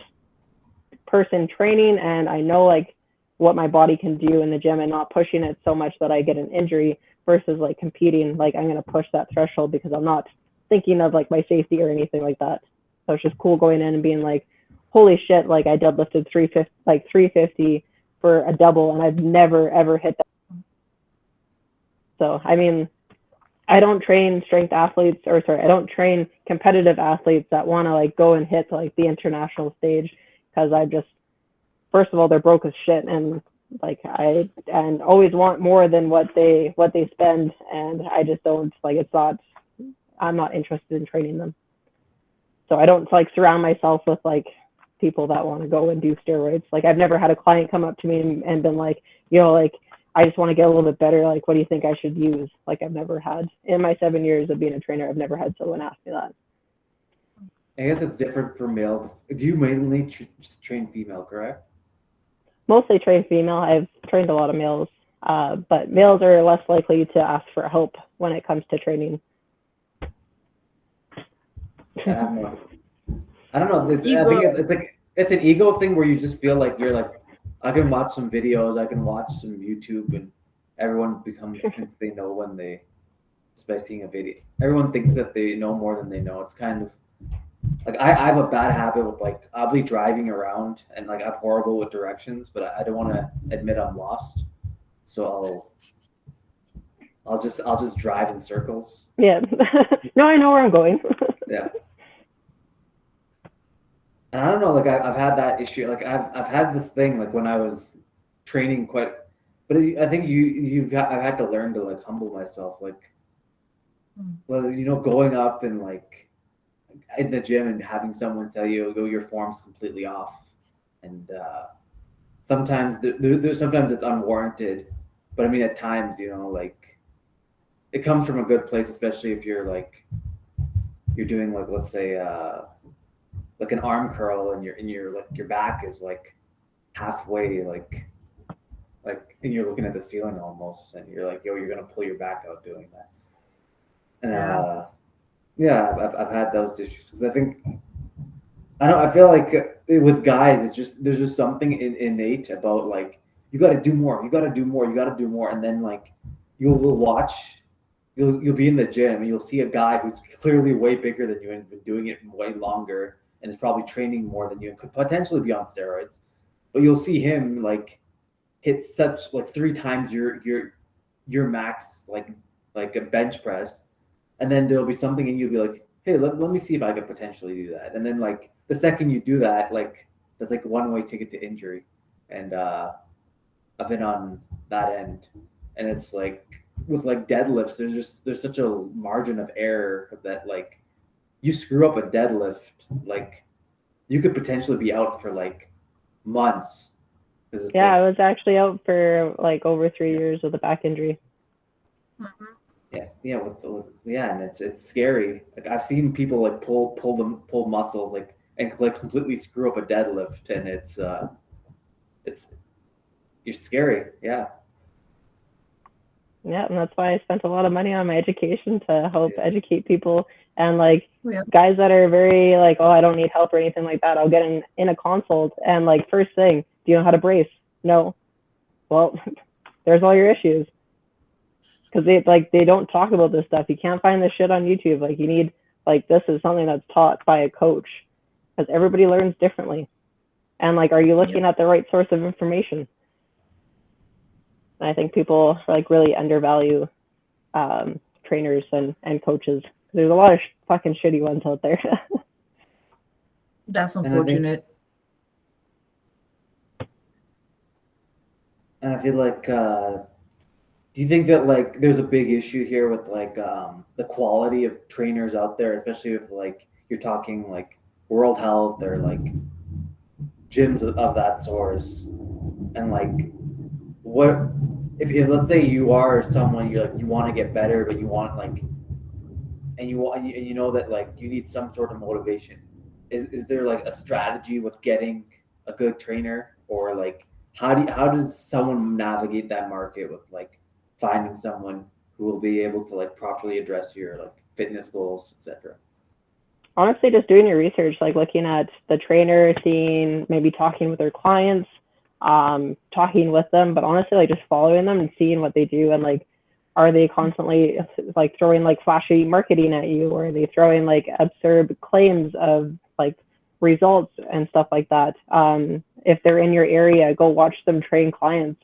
person training, and I know like what my body can do in the gym and not pushing it so much that I get an injury, versus like competing, like I'm going to push that threshold because I'm not thinking of like my safety or anything like that. So it's just cool going in and being like, holy shit, like I deadlifted 350 for a double, and I've never ever hit that. So I mean, I don't train I don't train competitive athletes that want to like go and hit like the international stage, because I just, first of all, they're broke as shit, and like and always want more than what they spend, and I just don't, like, I'm not interested in training them. So I don't like surround myself with like people that want to go and do steroids. Like, I've never had a client come up to me and been like, you know, like, I just want to get a little bit better. Like, what do you think I should use? Like, I've never had, in my 7 years of being a trainer, I've never had someone ask me that. I guess it's different for males. Do you mainly train female, correct? Mostly train female. I've trained a lot of males, but males are less likely to ask for help when it comes to training. I don't know. I think it's like, it's an ego thing where you just feel like you're like, I can watch some videos, I can watch some YouTube, and everyone thinks they know when they, just by seeing a video. Everyone thinks that they know more than they know. It's kind of like, I have a bad habit with, like, I'll be driving around and like I'm horrible with directions, but I don't want to admit I'm lost. So I'll just drive in circles. Yeah. No, I know where I'm going. Yeah. And I don't know, like, I've had that issue. Like, I've had this thing, like, when I was training quite, but I think I've had to learn to like humble myself. Like, well, you know, going up and like in the gym and having someone tell you, "Oh, your form's completely off," and sometimes sometimes it's unwarranted, but I mean, at times, you know, like, it comes from a good place, especially if you're like, you're doing, like, let's say like an arm curl, and your like your back is like halfway, like and you're looking at the ceiling almost, and you're like, yo, you're gonna pull your back out doing that. And yeah, I've had those issues, because I feel like with guys, it's just, there's just something innate about, like, you got to do more, you got to do more, you got to do more, and then like you'll be in the gym and you'll see a guy who's clearly way bigger than you and has been doing it way longer and is probably training more than you and could potentially be on steroids, but you'll see him like hit such like 3 times your max like a bench press, and then there'll be something and you'll be like, hey, let me see if I could potentially do that. And then like the second you do that, like that's like one-way ticket to injury. And I've been on that end, and it's like with like deadlifts, there's such a margin of error that like you screw up a deadlift, like you could potentially be out for like months. Yeah, I was actually out for like over 3 years with a back injury. Yeah, and it's scary. Like I've seen people like pull muscles like and like completely screw up a deadlift, and it's you're scary. Yeah. Yeah, and that's why I spent a lot of money on my education to help educate people. And like guys that are very like, oh, I don't need help or anything like that, I'll get in a consult and like first thing, do you know how to brace? No. Well, there's all your issues. Because they don't talk about this stuff. You can't find this shit on YouTube. Like you need like this is something that's taught by a coach, because everybody learns differently. And like, are you looking at the right source of information? And I think people like really undervalue trainers and coaches. There's a lot of fucking shitty ones out there. That's unfortunate. And I feel like, do you think that like there's a big issue here with like the quality of trainers out there, especially if like you're talking like World Health or like gyms of that source, and like what if let's say you are someone you're like you want to get better, but you want like and you know that like you need some sort of motivation. Is there like a strategy with getting a good trainer, or like how does someone navigate that market with like finding someone who will be able to like properly address your like fitness goals, etc.? Honestly, just doing your research, like looking at the trainer, seeing, maybe talking with their clients, talking with them, but honestly, like just following them and seeing what they do, and like, are they constantly like throwing like flashy marketing at you, or are they throwing like absurd claims of like results and stuff like that? If they're in your area, go watch them train clients.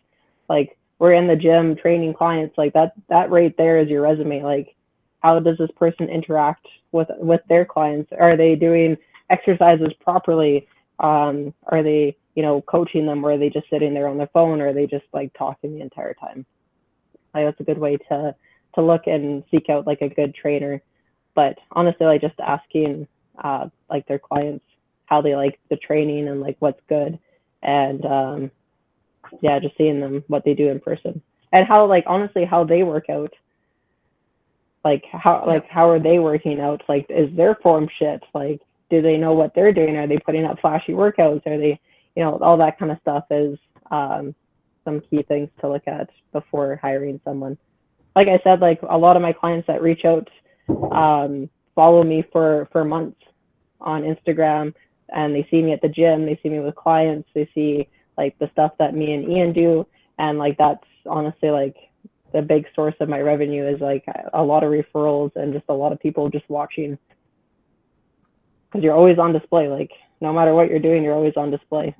Like we're in the gym training clients, like that right there is your resume. Like, how does this person interact with their clients? Are they doing exercises properly? Are they, coaching them, or are they just sitting there on their phone, or are they just like talking the entire time? Like that's a good way to look and seek out like a good trainer. But honestly, like just asking like their clients how they like the training and like what's good, and just seeing them, what they do in person, and how like honestly how they work out. Like how are they working out? Like, is their form shit? Like, do they know what they're doing? Are they putting up flashy workouts? Are they, all that kind of stuff is some key things to look at before hiring someone. Like I said, like a lot of my clients that reach out follow me for months on Instagram, and they see me at the gym, they see me with clients, they see like the stuff that me and Ian do, and like that's honestly like the big source of my revenue is like a lot of referrals and just a lot of people just watching, because you're always on display. Like no matter what you're doing, you're always on display.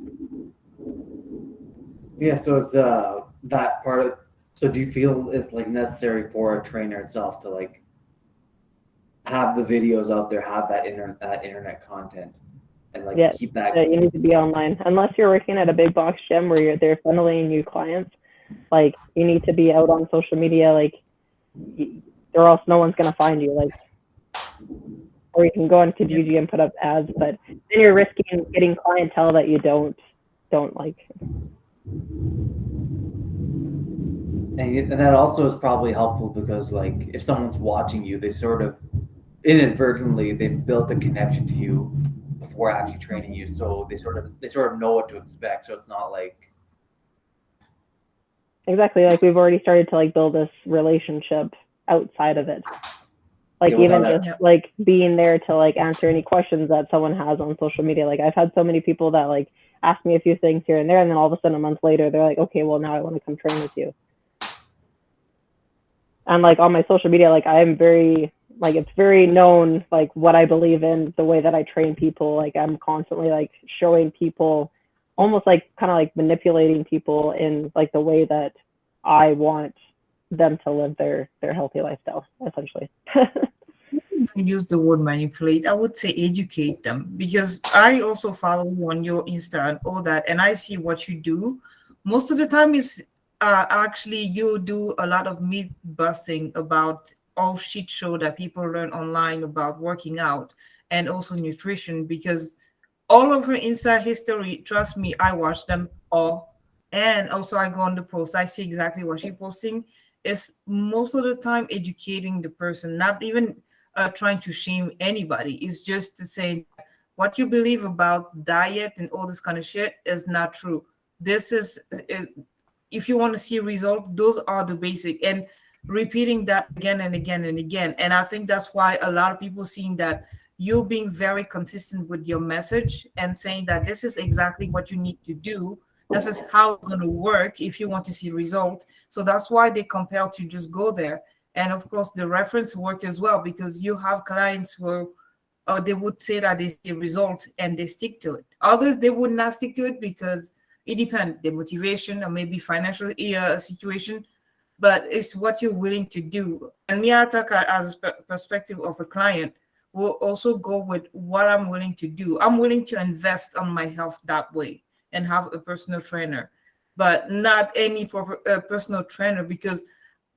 Yeah, so it's that part of. So do you feel it's like necessary for a trainer itself to like have the videos out there, have that internet content, and like keep that? Yeah, you need to be online unless you're working at a big box gym where they're funneling you clients. Like you need to be out on social media, like, or else no one's gonna find you. Like, or you can go on Kijiji and put up ads, but then you're risking getting clientele that you don't like. And that also is probably helpful because like if someone's watching you, they sort of inadvertently they've built a connection to you before actually training you, so they sort of know what to expect. So it's not like. Exactly, like we've already started to like build this relationship outside of it. Like even just like being there to like answer any questions that someone has on social media. Like I've had so many people that like ask me a few things here and there, and then all of a sudden a month later they're like, okay, well now I want to come train with you. And like on my social media, like I'm very like it's very known like what I believe in, the way that I train people. Like I'm constantly like showing people almost like kind of like manipulating people in like the way that I want them to live their healthy lifestyle, essentially. I use the word manipulate. I would say educate them, because I also follow you on your Insta and all that, and I see what you do. Most of the time is actually you do a lot of myth busting about all shit show that people learn online about working out and also nutrition, because all of her Insta history, trust me, I watch them all. And also I go on the post, I see exactly what she's posting. Is most of the time educating the person, not even trying to shame anybody. It's just to say what you believe about diet and all this kind of shit is not true. This is if you want to see results, those are the basic, and repeating that again and again and again. And I think that's why a lot of people seeing that you being very consistent with your message and saying that this is exactly what you need to do. This is how it's going to work if you want to see results. So that's why they compel to just go there. And of course, the reference work as well, because you have clients who they would say that they see results and they stick to it. Others, they would not stick to it because it depends, the motivation or maybe financial situation, but it's what you're willing to do. And me, I talk as a perspective of a client, will also go with what I'm willing to do. I'm willing to invest on my health that way and have a personal trainer, but not any personal trainer, because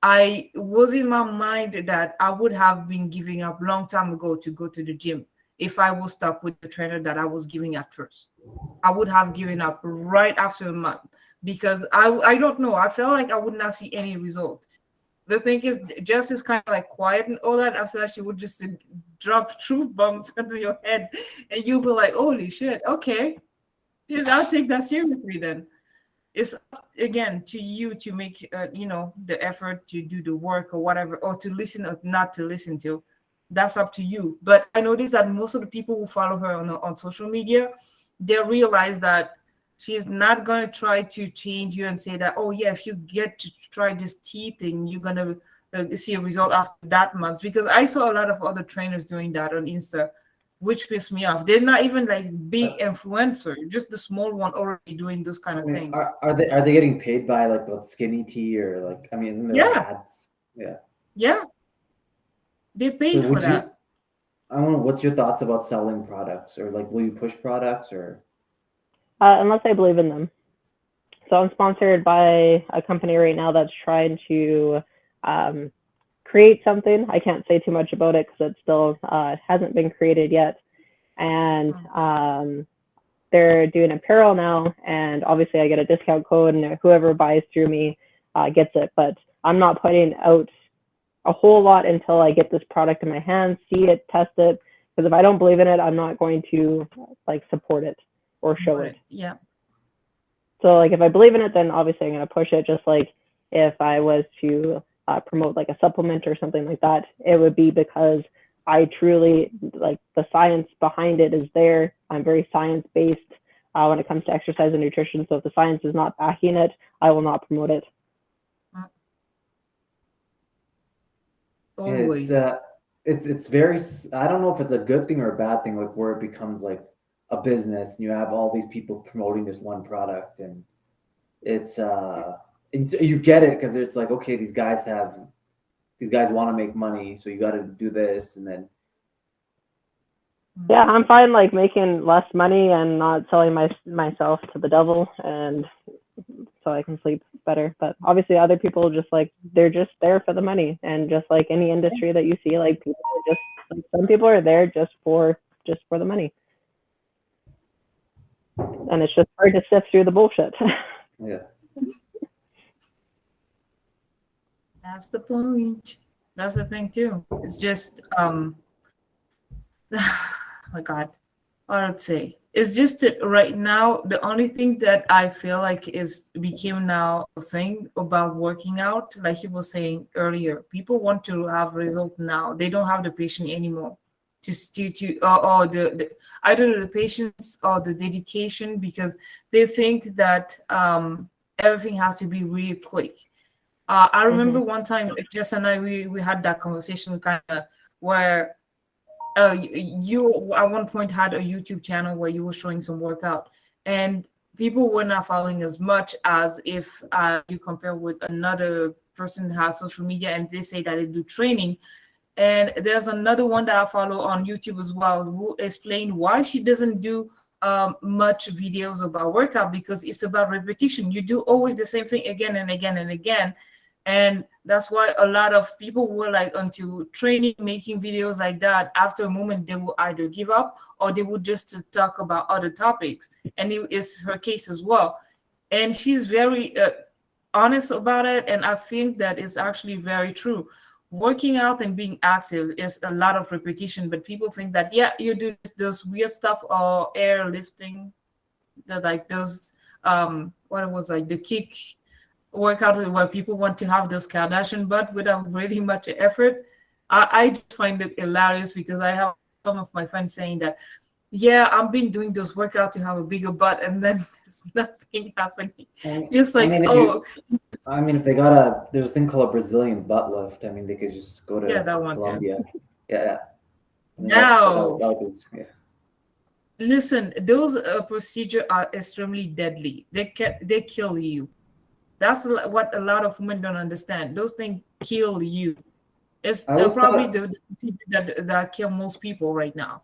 I was in my mind that I would have been giving up long time ago to go to the gym if I was stuck with the trainer that I was giving at first. I would have given up right after a month, because I don't know. I felt like I would not see any result. The thing is, Jess is kind of like quiet and all that. After that, she would just drop truth bombs into your head, and you'll be like, "Holy shit! Okay, yeah, I'll take that seriously then." It's up again to you to make the effort to do the work or whatever, or to listen or not to listen to. That's up to you. But I noticed that most of the people who follow her on social media, they realize that she's not going to try to change you and say that, oh yeah, if you get to try this tea thing, you're going to see a result after that month. Because I saw a lot of other trainers doing that on Insta, which pissed me off. They're not even like big influencer, just the small one already doing those kind of things. Are they getting paid by like the skinny tea, or like, I mean, isn't there like ads? Yeah, they pay for that. I don't know, what's your thoughts about selling products, or like, will you push products, or Unless I believe in them. So I'm sponsored by a company right now that's trying to create something. I can't say too much about it because it still hasn't been created yet. And they're doing apparel now, and obviously I get a discount code, and whoever buys through me gets it. But I'm not putting out a whole lot until I get this product in my hands, see it, test it. Because if I don't believe in it, I'm not going to like support it or show it. Yeah. So like if I believe in it, then obviously I'm going to push it. Just like if I was to promote like a supplement or something like that, it would be because I truly like the science behind it is there. I'm very science based when it comes to exercise and nutrition. So if the science is not backing it, I will not promote it. Always. It's very, I don't know if it's a good thing or a bad thing, like where it becomes like a business and you have all these people promoting this one product, and it's and so you get it because it's like, okay, these guys want to make money, so you got to do this. And then yeah, I'm fine like making less money and not selling myself to the devil, and so I can sleep better. But obviously other people just like, they're just there for the money, and just like any industry that you see, like people are just like, some people are there just for the money, and it's just hard to sift through the bullshit. Yeah, That's the point. That's the thing too. It's just oh my God, what I'd say. It's just that right now, the only thing that I feel like is became now a thing about working out, like you were saying earlier, people want to have result now. They don't have the patience anymore or the either the patience or the dedication, because they think that everything has to be really quick. I remember one time Jess and I we had that conversation kind of where you at one point had a YouTube channel where you were showing some workout, and people were not following as much as if you compare with another person who has social media and they say that they do training. And there's another one that I follow on YouTube as well who explained why she doesn't do much videos about workout, because it's about repetition. You do always the same thing again and again and again. And that's why a lot of people were like onto training, making videos like that. After a moment, they will either give up or they would just talk about other topics. And it's her case as well. And she's very honest about it. And I think that is actually very true. Working out and being active is a lot of repetition, but people think that, yeah, you do those weird stuff or air lifting, that like those, what it was like the kick workout where people want to have those Kardashian butt without really much effort. I just find it hilarious because I have some of my friends saying that, yeah, I've been doing those workouts to have a bigger butt, and then there's nothing happening. Just like, if they there's a thing called a Brazilian butt lift. I mean, they could just go to that one, Colombia. Yeah. Now, Yeah. listen, those procedures are extremely deadly. They kill you. That's what a lot of women don't understand. Those things kill you. It's probably the procedure that kill most people right now.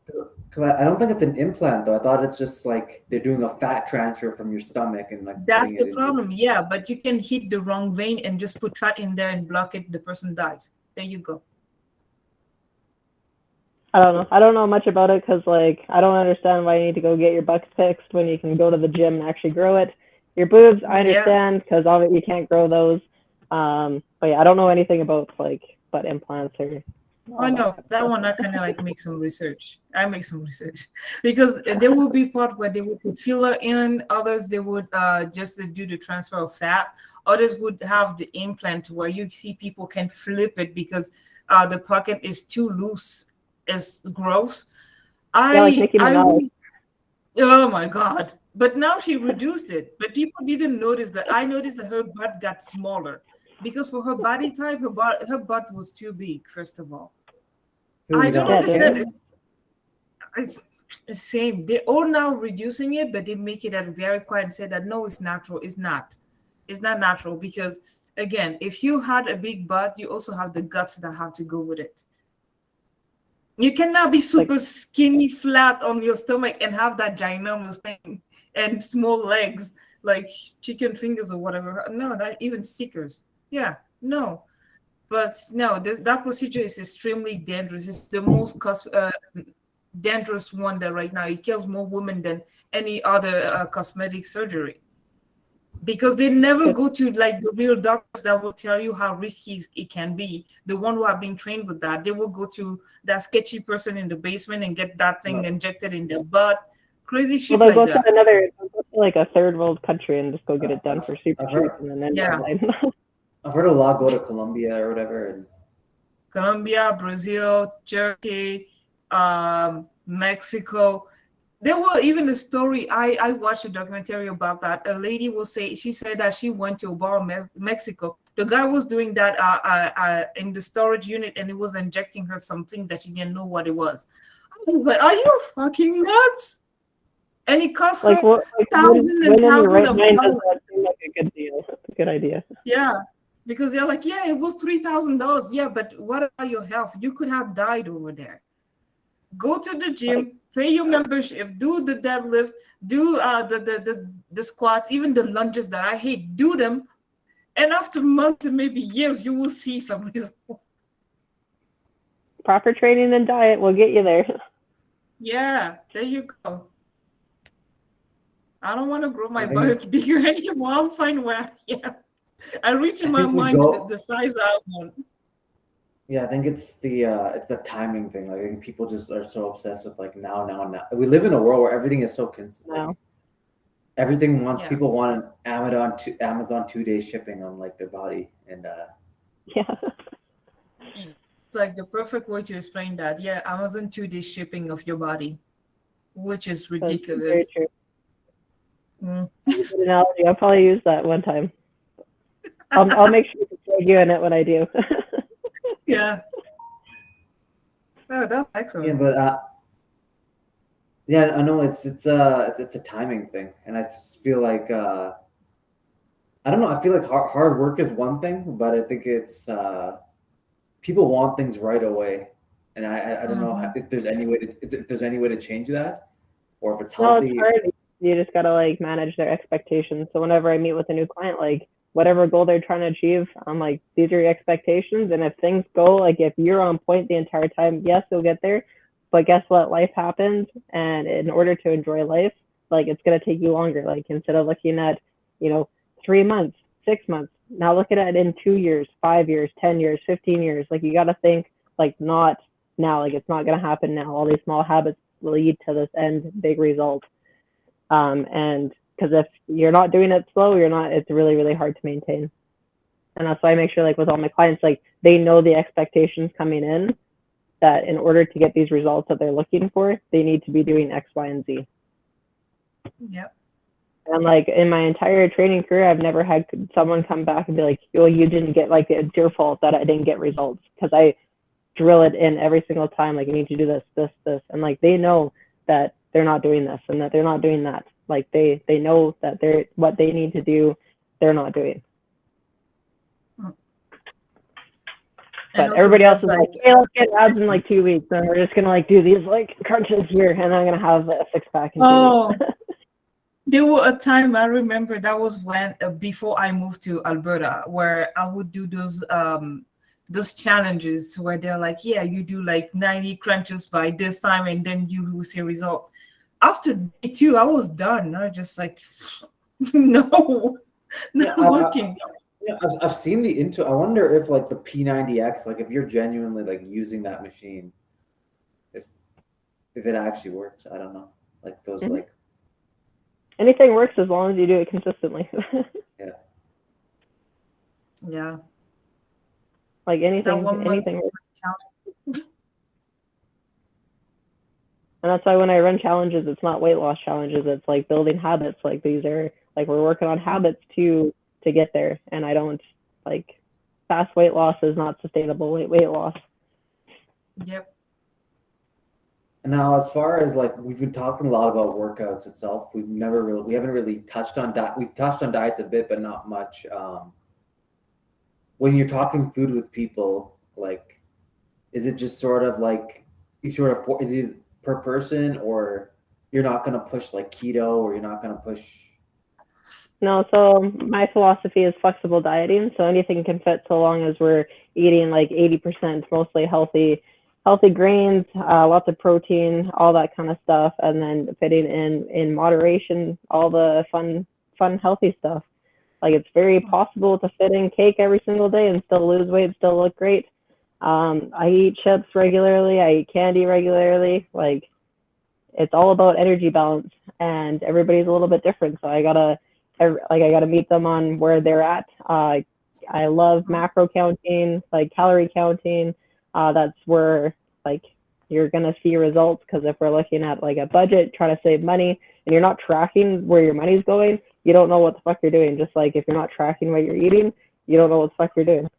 Because I don't think it's an implant though. I thought it's just like they're doing a fat transfer from your stomach and like. That's the problem. Yeah, but you can hit the wrong vein and just put fat in there and block it. The person dies. There you go. I don't know. I don't know much about it because, like, I don't understand why you need to go get your butt fixed when you can go to the gym and actually grow it. Your boobs, I understand because you can't grow those. But yeah, I don't know anything about like butt implants or. Oh no, that one I kind of like make some research. I make some research because there will be part where they would put filler in. Others they would just do the transfer of fat. Others would have the implant where you see people can flip it because the pocket is too loose. It's gross. Like Nicki Minaj. Oh my God. But now she reduced it. But people didn't notice that. I noticed that her butt got smaller because for her body type, her butt was too big, first of all. I don't understand it. It's the same. They're all now reducing it, but they make it at very quiet and say that, no, it's natural. It's not. It's not natural because, again, if you had a big butt, you also have the guts that have to go with it. You cannot be super skinny, flat on your stomach and have that ginormous thing and small legs like chicken fingers or whatever. No, that even stickers. Yeah, no. But no, that procedure is extremely dangerous. It's the most dangerous one that right now. It kills more women than any other cosmetic surgery. Because they never go to like the real doctors that will tell you how risky it can be. The one who have been trained with that, they will go to that sketchy person in the basement and get that thing injected in their butt. Crazy shit like that. They'll go to like a third world country and just go get it done for super cheap. And then I've heard a lot go to Colombia or whatever. And Colombia, Brazil, Turkey, Mexico. There was even a story. I watched a documentary about that. A lady she said that she went to a bar in Mexico. The guy was doing that in the storage unit, and he was injecting her something that she didn't know what it was. I was like, "Are you fucking nuts?" And it cost her thousands and thousands of dollars. Seems like a good deal. A good idea. Yeah, because they're like, "Yeah, it was $3,000." Yeah, but what about your health? You could have died over there. Go to the gym. Pay your membership, do the deadlift, do the squats, even the lunges that I hate, do them. And after months and maybe years, you will see some results. Proper training and diet will get you there. Yeah, there you go. I don't want to grow my butt bigger anymore. I'm fine where I am. I reach in my mind the size I want. Yeah, I think it's the timing thing. I think people just are so obsessed with like now. We live in a world where everything is so consistent. Everything people want an Amazon 2-day shipping on like their body and It's like the perfect way to explain that. Yeah, Amazon 2-day shipping of your body, which is ridiculous. Very true. Good analogy. I'll probably use that one time. I'll make sure to tag you in it when I do. Yeah. Oh, that's excellent. Yeah, but Yeah, I know it's a timing thing, and I just feel like I don't know. I feel like hard work is one thing, but I think it's people want things right away, and I don't know Mhm. if there's any way to if there's any way to change that, or if it's No, it's healthy. hard. You just gotta like manage their expectations. So whenever I meet with a new client, like whatever goal they're trying to achieve, I'm like, these are your expectations. And if things go like if you're on point the entire time, yes, you'll get there. But guess what? Life happens, and in order to enjoy life, like it's gonna take you longer. Like instead of looking at, you know, 3 months, 6 months, now look at it in 2 years, 5 years, 10 years, 15 years. Like you gotta think like not now, like it's not gonna happen now. All these small habits lead to this end big result. And because if you're not doing it slow, you're not. It's really really hard to maintain. And that's why I make sure like with all my clients, like they know the expectations coming in that in order to get these results that they're looking for, they need to be doing X, Y, and Z. Yep. And like in my entire training career, I've never had someone come back and be like, "Oh, you didn't get like it's your fault that I didn't get results," because I drill it in every single time. Like you need to do this, this, this, and like they know that they're not doing this and that they're not doing that. Like they know that they're what they need to do, they're not doing. And But also everybody else there's is like, like, "Hey, let's get abs in like 2 weeks, and we're just gonna like do these like crunches here, and I'm gonna have a 6-pack in 2 weeks." oh, there were a time I remember that was when before I moved to Alberta, where I would do those challenges where they're like, yeah, you do like 90 crunches by this time, and then you will see a result. After day two, I was done. I just like, no, Yeah, not working. yeah, I've seen the into. I wonder if like the P90X, like if you're genuinely like using that machine, if if it actually works. I don't know. Like those Mhm. like Anything works as long as you do it consistently. yeah. Yeah, Like that one month anything works. challenge. And that's why when I run challenges, it's not weight loss challenges. It's like building habits. Like these are like we're working on habits to get there. And I don't like fast weight loss is not sustainable weight loss. Yep. And now, as far as like we've been talking a lot about workouts itself, we haven't really touched on diet. We've touched on diets a bit, but not much. When you're talking food with people, like, is it just sort of like you sort of is it per person, or you're not gonna push like keto, or you're not gonna push? No, so my philosophy is flexible dieting. So anything can fit so long as we're eating like 80% mostly healthy grains, lots of protein, all that kind of stuff, and then fitting in moderation all the fun healthy stuff. Like it's very possible to fit in cake every single day and still lose weight, still look great. I eat chips regularly. I eat candy regularly. Like it's all about energy balance, and everybody's a little bit different. So I gotta meet them on where they're at. I love macro counting, like calorie counting. That's where like you're gonna see results because if we're looking at like a budget, trying to save money, and you're not tracking where your money's going, you don't know what the fuck you're doing. Just like if you're not tracking what you're eating, you don't know what the fuck you're doing.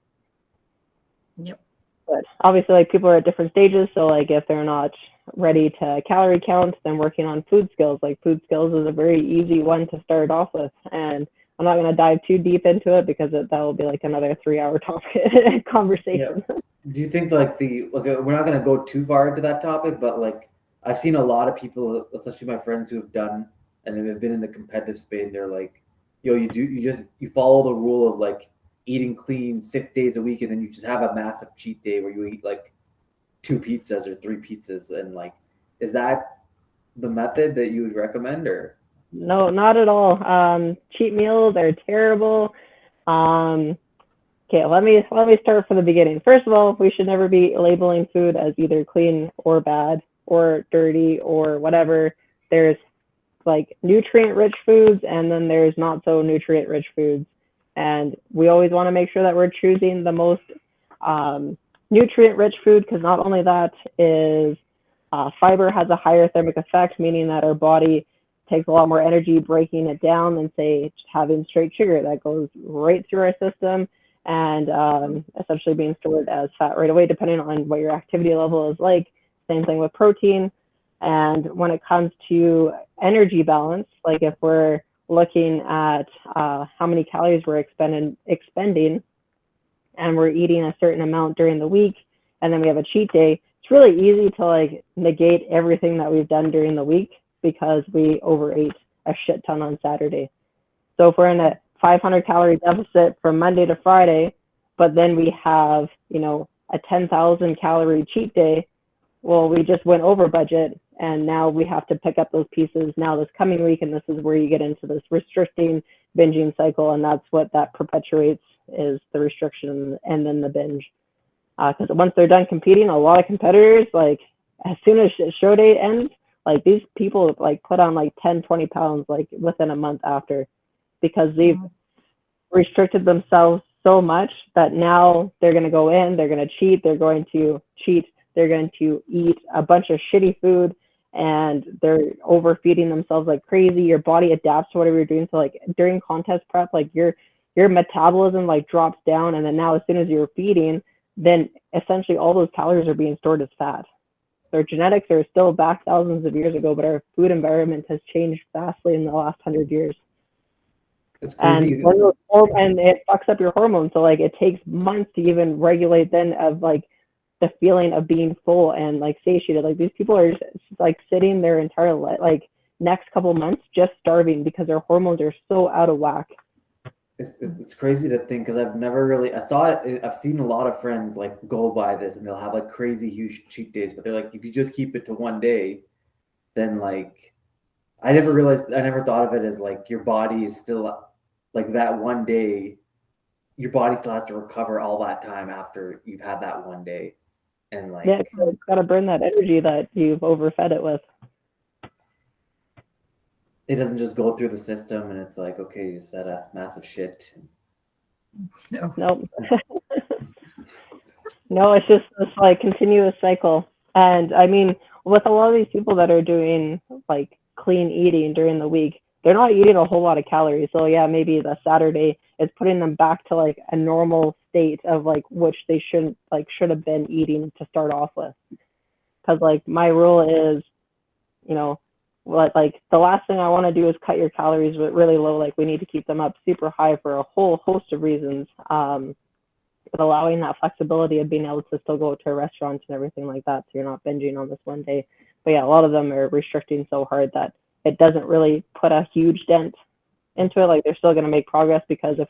Yep. But obviously, like people are at different stages. So like if they're not ready to calorie count, then working on food skills. Like food skills is a very easy one to start off with, and I'm not going to dive too deep into it because that will be like another 3 hour topic Yeah. conversation. Do you think like we're not gonna go too far into that topic, but like I've seen a lot of people, especially my friends who have done and they've been in the competitive space, and they're like, yo, you follow the rule of like eating clean 6 days a week, and then you just have a massive cheat day where you eat like 2 pizzas or 3 pizzas, and like, is that the method that you would recommend, or? No, not at all. Cheat meals are terrible. Um, Okay, let me start from the beginning. First of all, we should never be labeling food as either clean or bad or dirty or whatever. There's like nutrient rich foods and then there's not so nutrient rich foods. And we always want to make sure that we're choosing the most nutrient rich food because not only that is fiber has a higher thermic effect, meaning that our body takes a lot more energy breaking it down than say having straight sugar that goes right through our system and essentially being stored as fat right away, depending on what your activity level is like. Same thing with protein. And when it comes to energy balance, like if we're looking at how many calories we're expending and we're eating a certain amount during the week, and then we have a cheat day, it's really easy to like negate everything that we've done during the week because we overate a shit ton on Saturday. So if we're in a 500 calorie deficit from Monday to Friday, but then we have, a 10,000 calorie cheat day, well, we just went over budget, and now we have to pick up those pieces now this coming week, and this is where you get into this restricting binging cycle, and that's what that perpetuates is the restriction and then the binge. Because once they're done competing, a lot of competitors, like as soon as show day ends, like these people like put on like 10, 20 pounds like within a month after, because they've restricted themselves so much that now they're going to go in, they're going to cheat, they're going to eat a bunch of shitty food, and they're overfeeding themselves like crazy. Your body adapts to whatever you're doing. So like during contest prep, like your metabolism like drops down, and then now as soon as you're feeding, then essentially all those calories are being stored as fat. Their genetics are still back thousands of years ago, but our food environment has changed vastly in the last 100 years. It's crazy. And it fucks up your hormones. So like it takes months to even regulate then of like the feeling of being full and like satiated. Like these people are just, like sitting their entire like next couple months just starving because their hormones are so out of whack. It's crazy to think, because I've never really, I saw it, I've seen a lot of friends like go by this and they'll have like crazy huge cheat days, but they're like, if you just keep it to one day, then like, I never thought of it as like your body is still like that one day, your body still has to recover all that time after you've had that one day. And like, yeah, it's got to burn that energy that you've overfed it with. it doesn't just go through the system and it's like, okay, you said a massive shit. No. Nope. No, it's just this like continuous cycle. And I mean, with a lot of these people that are doing like clean eating during the week, they're not eating a whole lot of calories. So yeah, maybe the Saturday is putting them back to like a normal state of like which they should have been eating to start off with. Because like my rule is, like the last thing I want to do is cut your calories really low. Like we need to keep them up super high for a whole host of reasons. But allowing that flexibility of being able to still go to restaurants and everything like that, so you're not binging on this one day. But yeah, a lot of them are restricting so hard that it doesn't really put a huge dent into it. Like they're still going to make progress, because if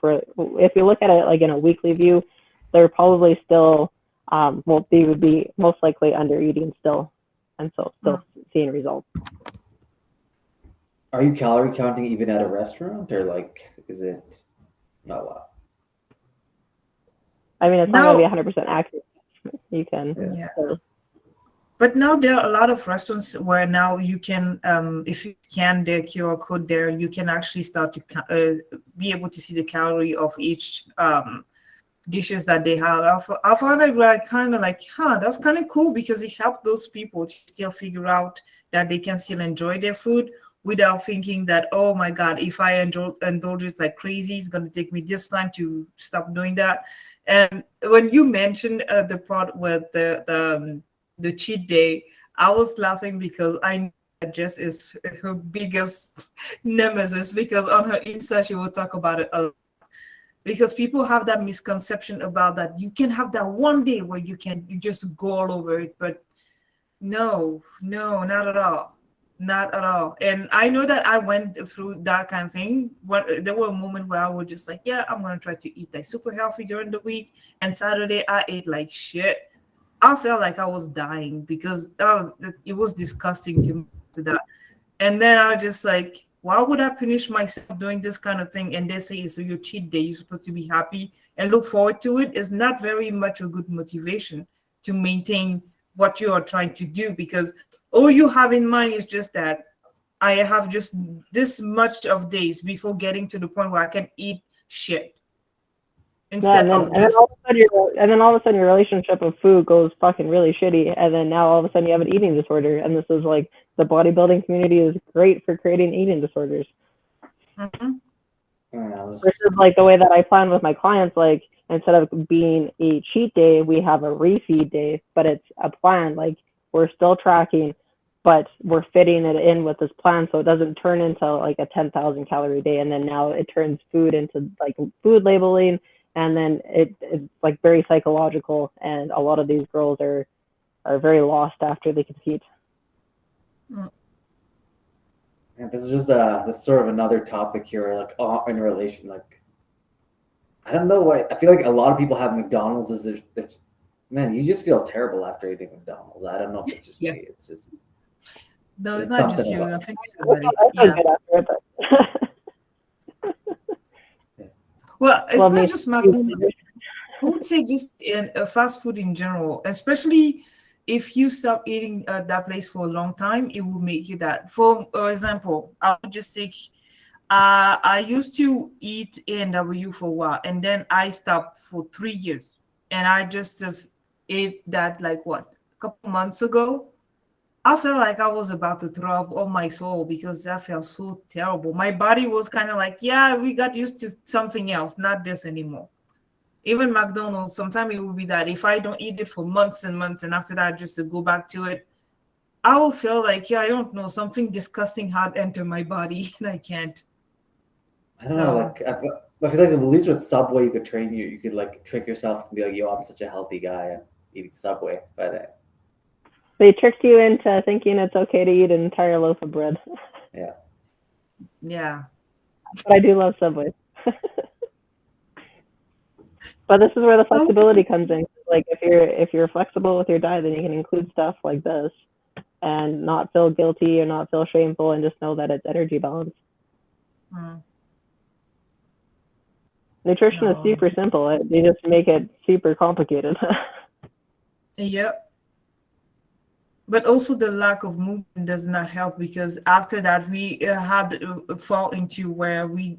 you look at it like in a weekly view, they're probably still they would be most likely under eating still, and so still seeing results. Are you calorie counting even at a restaurant, or like, is it not a lot? I mean, it's not going to be 100% accurate. You can. Yeah. But now there are a lot of restaurants where now you can, if you scan their QR code there, you can actually start to be able to see the calorie of each dishes that they have. I found it like kind of like, that's kind of cool, because it helped those people to still figure out that they can still enjoy their food without thinking that, oh my God, if I indulge it like crazy, it's going to take me this time to stop doing that. And when you mentioned the part with the cheat day, I was laughing because I know that Jess is her biggest nemesis, because on her Insta she will talk about it a lot. Because people have that misconception about that you can have that one day where you just go all over it, but no, not at all. Not at all. And I know that I went through that kind of thing. There were a moment where I was just like, yeah, I'm going to try to eat like super healthy during the week. And Saturday I ate like shit. I felt like I was dying, because it was disgusting to me to that. And then I was just like, why would I punish myself doing this kind of thing? And they say it's your cheat day. You're supposed to be happy and look forward to it. It's not very much a good motivation to maintain what you are trying to do, because all you have in mind is just that I have just this much of days before getting to the point where I can eat shit. And then all of a sudden your relationship with food goes fucking really shitty, and then now all of a sudden you have an eating disorder. And this is like, the bodybuilding community is great for creating eating disorders. Mm-hmm. This is like the way that I plan with my clients. Like, instead of being a cheat day, we have a refeed day, but it's a plan. Like, we're still tracking but we're fitting it in with this plan so it doesn't turn into like a 10,000 calorie day, and then now it turns food into like food labeling, and then it's like very psychological, and a lot of these girls are very lost after they compete. And this is just this sort of another topic here, like in relation, like I don't know why I feel like a lot of people have McDonald's as their man, you just feel terrible after eating McDonald's. I don't know if it's just Yeah. me. It's just No, it's it's not just something you. about I think I somebody. feel Yeah. good after it, but Well, it's well, not me just too. McDonald's. I would say just in fast food in general, especially if you stop eating that place for a long time, it will make you that. For example, I would just take. I used to eat A&W for a while, and then I stopped for 3 years, and I just ate that like what a couple months ago. I felt like I was about to throw up all my soul because that felt so terrible. My body was kind of like, yeah, we got used to something else, not this anymore. Even McDonald's, sometimes it will be that if I don't eat it for months and months, and after that, just to go back to it, I will feel like, yeah, I don't know, something disgusting had entered my body and I can't. I don't know, So, like I feel like at least with Subway you could train you could like trick yourself and be like, yo, I'm such a healthy guy eating Subway. But They tricked you into thinking it's okay to eat an entire loaf of bread. yeah. yeah. But I do love Subway. But this is where the Oh, flexibility comes in. Like if you're flexible with your diet, then you can include stuff like this and not feel guilty or not feel shameful, and just know that it's energy balance. mm, Nutrition is no. super simple. They just make it super complicated. Yep. But also the lack of movement does not help because after that we had fall into where we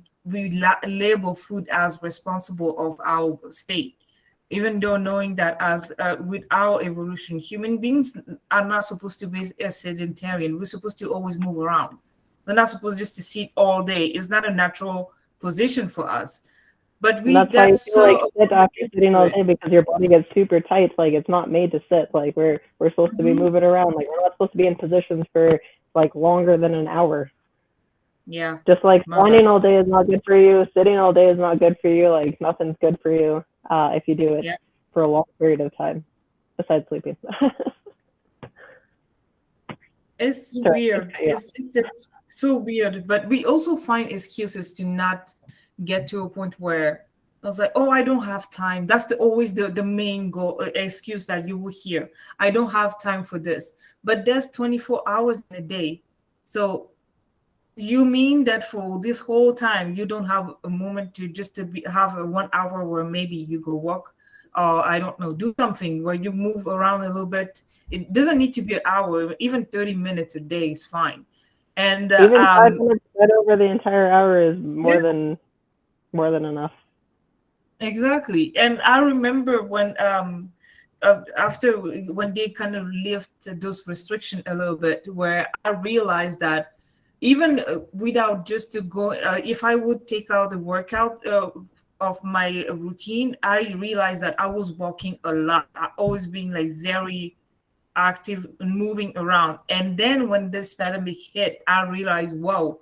label food as responsible of our state, even though knowing that as with our evolution, human beings are not supposed to be a sedentarian. We're supposed to always move around. We're not supposed just to sit all day. It's not a natural position for us. But And we that's why got you feel like so shit after sitting to all it. day, because your body gets super tight. Like it's not made to sit. Like we're supposed to be Mhm. moving around. Like we're not supposed to be in positions for like longer than an hour. Yeah, Just like my bad. standing all day is not good for you, sitting all day is not good for you. Like nothing's good for you if you do it Yeah. for a long period of time, besides sleeping. It's Sorry, weird. yeah. It's so weird. But we also find excuses to not get to a point where I was like, oh, I don't have time. That's always the main goal excuse that you will hear. I don't have time for this. But there's 24 hours in a day. So you mean that for this whole time you don't have a moment to just to have a 1 hour where maybe you go walk or I don't know, do something where you move around a little bit. It doesn't need to be an hour, even 30 minutes a day is fine. And Even 5 minutes spread over the entire hour is yeah, more than enough. exactly. And I remember when after when they kind of lifted those restrictions a little bit, where I realized that even without just to go, if I would take out the workout of my routine, I realized that I was walking a lot. I always being like very active and moving around. And then when this pandemic hit, I realized, wow,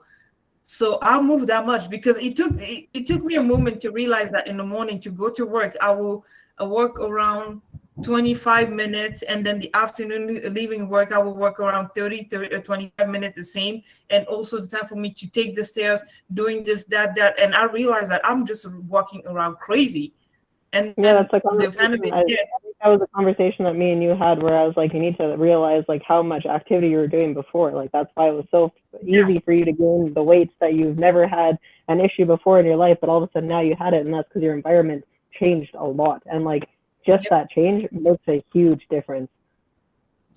so I moved that much because it took me a moment to realize that in the morning to go to work, I will work around 25 minutes, and then the afternoon leaving work, I will work around 25 minutes the same. And also the time for me to take the stairs, doing this, that. And I realized that I'm just walking around crazy. And Yeah, then that's a the conversation. pandemic I hit. think that was a conversation that me and you had, where I was like, you need to realize like how much activity you were doing before. Like that's why it was so Yeah, easy for you to gain the weights that you've never had an issue before in your life, but all of a sudden now you had it, and that's because your environment changed a lot. And like just yep, that change makes a huge difference.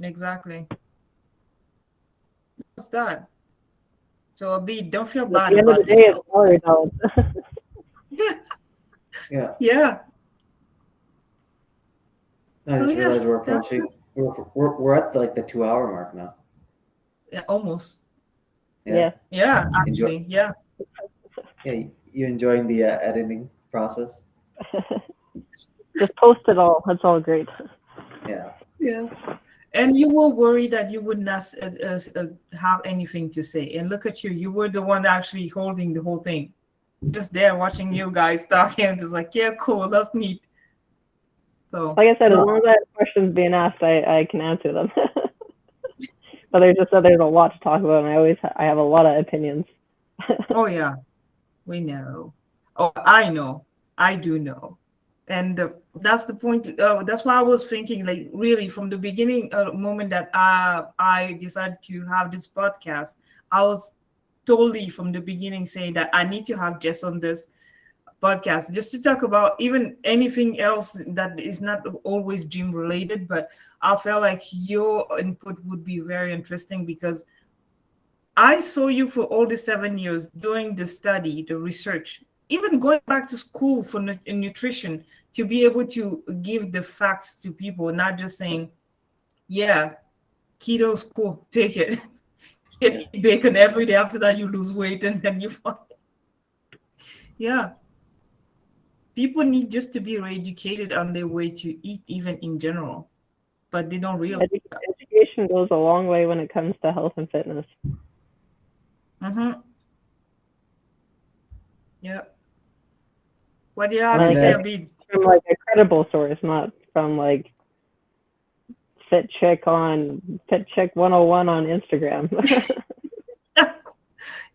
exactly. What's that? So B, don't feel And at bad the end of the about day, it's yourself. calorie balance. Yeah. Yeah. I So just yeah, realized we're that's approaching we're at like the 2 hour mark now. yeah, almost. Yeah. Yeah, Yeah, Enjoy actually, yeah. yeah, you enjoying the editing process? just post it all. That's all great. Yeah. Yeah. And you were worried that you would not have anything to say. And look at you. You were the one actually holding the whole thing. Just there watching you guys talking. Just like, yeah, cool. That's neat. So, Like I said, as No. long as I have questions being asked, I can answer them. But there's a lot to talk about, and I have a lot of opinions. oh, yeah, we know. Oh, I know. I do know. And that's the point. That's why I was thinking, like, really, from the beginning, moment that I decided to have this podcast, I was totally from the beginning saying that I need to have Jess on this podcast just to talk about even anything else that is not always dream related. But I felt like your input would be very interesting because I saw you for all the 7 years doing the study, the research, even going back to school for nutrition to be able to give the facts to people, not just saying, yeah, keto's cool, take it. You can eat bacon every day. After that, you lose weight and then you find, yeah. People need just to be educated on their way to eat, even in general, but they don't realize that. Education goes a long way when it comes to health and fitness. Mm-hmm. Yeah. What do you And have like to say, it's Abid? from like a credible source, not from like Fit Chick 101 on Instagram.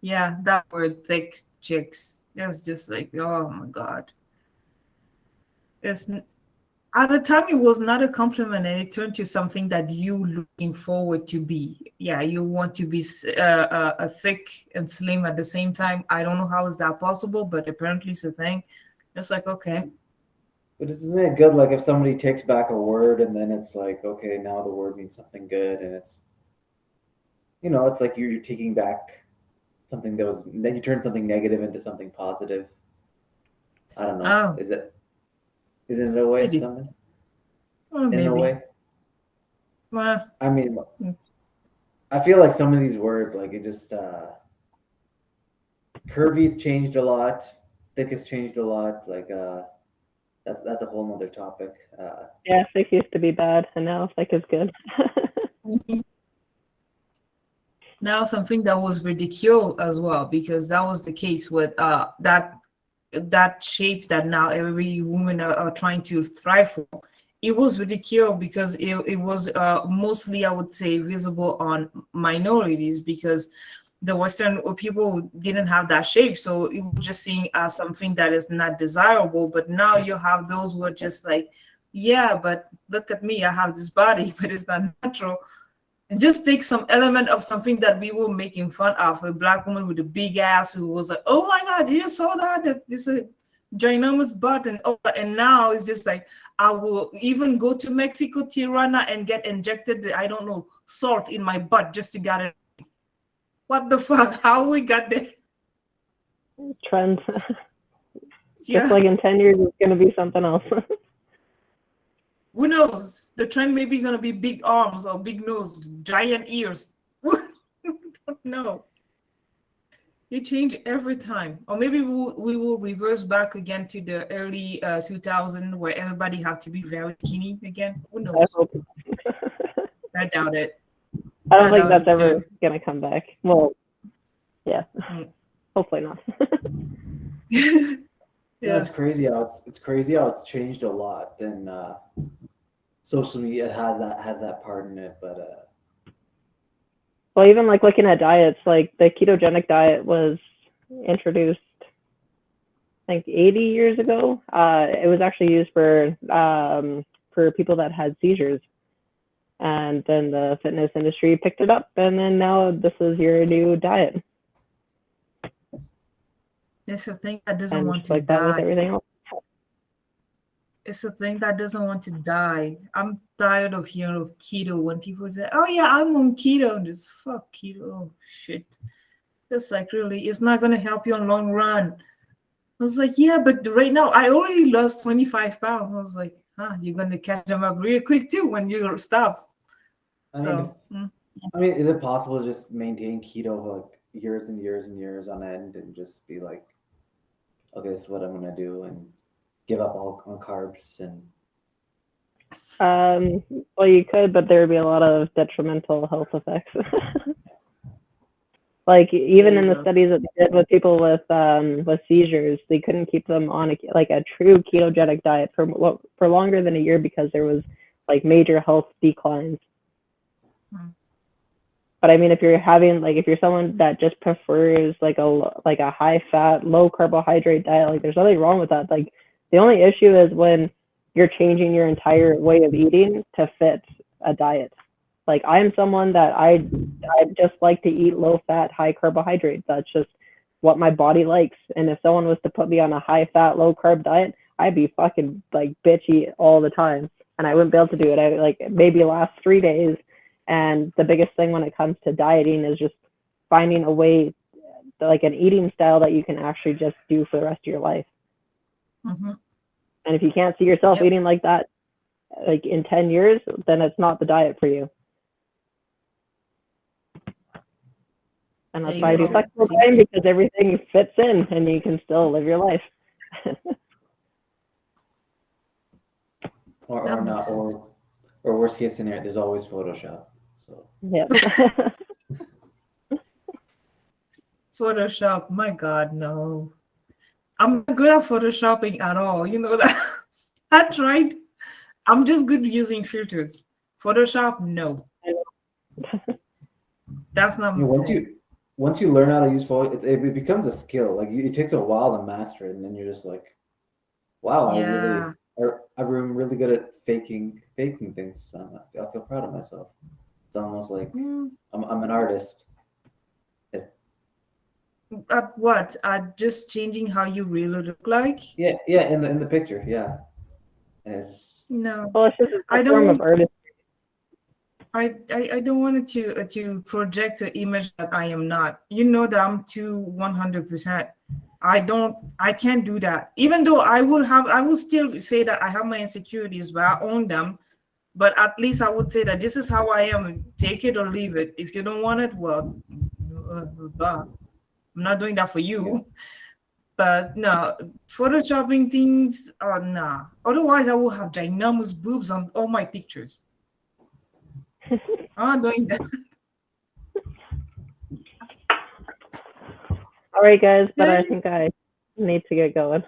Yeah, that word thick chicks. It's just like, oh my God. It's at the time it was not a compliment and it turned to something that you looking forward to be. Yeah, you want to be thick and slim at the same time. I don't know how is that possible, but apparently it's a thing. It's like, okay. But isn't it good, like if somebody takes back a word and then it's like, okay, now the word means something good, and it's, it's like you're taking back something that was, then you turn something negative into something positive. I don't know. Oh, Isn't it a way maybe. something? Or In a maybe. way. Well, I mean, I feel like some of these words, like it just, curvy's changed a lot, thick has changed a lot. Like, that's a whole nother topic. Yeah, thick used to be bad, and now thick is good. now something that was ridiculed as well, because that was the case with that shape that now every woman are trying to thrive for. It was ridiculed because it was mostly, I would say, visible on minorities because the Western people didn't have that shape. So it was just seen as something that is not desirable. But now you have those who are just like, yeah, but look at me, I have this body, but it's not natural. Just take some element of something that we were making fun of, a black woman with a big ass who was like, oh my God, you saw that this is a ginormous butt, and oh, and now it's just like, I will even go to Mexico, Tirana, and get injected I don't know, salt in my butt just to get it. What the fuck? How we got there? Trends. Yeah. Just like in 10 years, it's going to be something else. Who knows? The trend may be gonna be big arms or big nose, giant ears. We don't know. They change every time, or maybe we will reverse back again to the early 2000 where everybody have to be very skinny again. Who I knows? hope. I doubt it. I don't I think doubt that's it ever too. going to come back. Well, yeah. Mm. Hopefully not. Yeah. It's crazy how it's changed a lot. Then social media has that part in it, but Well, even like looking at diets, like the ketogenic diet was introduced, I think, 80 years ago. It was actually used for people that had seizures, and then the fitness industry picked it up, and then now this is your new diet, It's a thing that doesn't and want just to like that with die. everything else. It's a thing that doesn't want to die. I'm tired of hearing of keto when people say, "Oh yeah, I'm on keto." Just fuck keto. Oh, shit. Just like, really, it's not gonna help you in long run. I was like, yeah, but right now I already lost 25 pounds. I was like, you're gonna catch them up real quick too when you stop. I mean, So is it possible to just maintain keto for like years and years and years on end and just be like, okay, this is what I'm gonna do, and give up all on carbs? And Well, you could, but there would be a lot of detrimental health effects. Like even There in you the go. studies that they did with people with seizures, they couldn't keep them on a true ketogenic diet for longer than a year because there was like major health declines. Hmm. But I mean, if you're someone that just prefers like a high fat, low carbohydrate diet, like there's nothing wrong with that. Like the only issue is when you're changing your entire way of eating to fit a diet. Like I'm someone that I just like to eat low fat, high carbohydrates. That's just what my body likes. And if someone was to put me on a high fat, low carb diet, I'd be fucking like bitchy all the time, and I wouldn't be able to do it. I like maybe last 3 days. And the biggest thing when it comes to dieting is just finding a way, like an eating style that you can actually just do for the rest of your life. Mm-hmm. And if you can't see yourself Yep. eating like that, like in 10 years, then it's not the diet for you. And There that's you why I do go. flexible See? dieting, because everything fits in and you can still live your life. Or That makes not, sense. or worst case scenario, there's always Photoshop. So Yeah. Photoshop, my God, no. I'm not good at photoshopping at all. You know that. I tried. I'm just good using filters. Photoshop, no. That's not you know, my thing. once you learn how to use photo, it becomes a skill. Like it takes a while to master it, and then you're just like, wow, Yeah. I'm really good at faking things. So I feel proud of myself. It's almost like Mm, I'm an artist. at what? At just changing how you really look like? Yeah, in the picture, yeah. It's No. Well, it's just a I don't form of want artistry. I don't want to project an image that I am not. You know that I'm too 100%. I can't do that. Even though I would still say that I have my insecurities, but I own them. But at least I would say that this is how I am. Take it or leave it. If you don't want it, well, I'm not doing that for yeah. you. But no, photoshopping things, nah. Otherwise, I will have ginormous boobs on all my pictures. I'm not doing that. All right, guys, but I think I need to get going.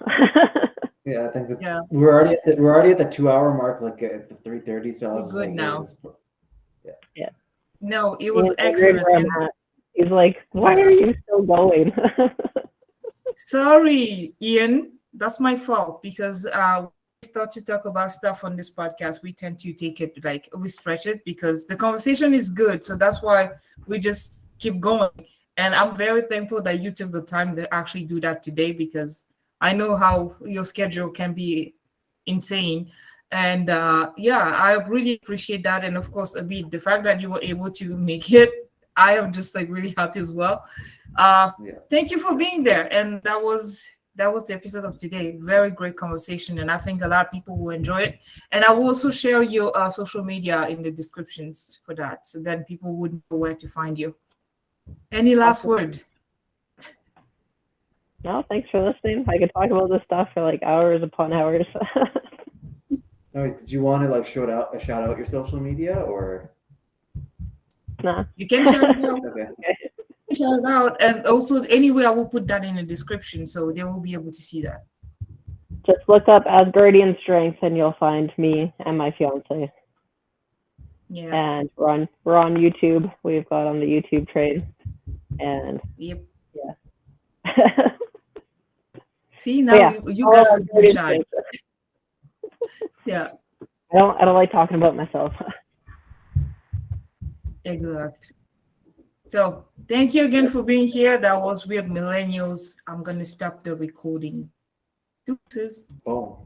Yeah, I think Yeah, we're already at the 2 hour mark, like at the 3:30. So I we're was just good like, hey, now. yeah. Yeah. No, it was Ian's wondering excellent. where I'm And at. He's like, why yeah, are you still going? sorry, Ian, that's my fault because we start to talk about stuff on this podcast. We tend to take it like we stretch it because the conversation is good. So that's why we just keep going. And I'm very thankful that you took the time to actually do that today because I know how your schedule can be insane. And yeah, I really appreciate that. And of course, Abid, the fact that you were able to make it, I am just like really happy as well. Uh, Yeah. Thank you for being there. And that was the episode of today. Very great conversation, and I think a lot of people will enjoy it. And I will also share your social media in the descriptions for that, so then people would know where to find you. Any last Awesome. word? No, thanks for listening. I could talk about this stuff for like hours upon hours. No, did you want to like shout out your social media or Nah. You can shout it out. okay? Shout it out, and also anyway, I will put that in the description, so they will be able to see that. Just look up Asgardian Strength and you'll find me and my fiance. Yeah. And we're on YouTube. We've got on the YouTube train. And Yep. yeah. See, But now yeah, you all got a good Asgardian charge. Strength. Yeah. I don't like talking about myself. Exact. So thank you again for being here. That was Weird Millennials. I'm gonna stop the recording. Deuces. Boom.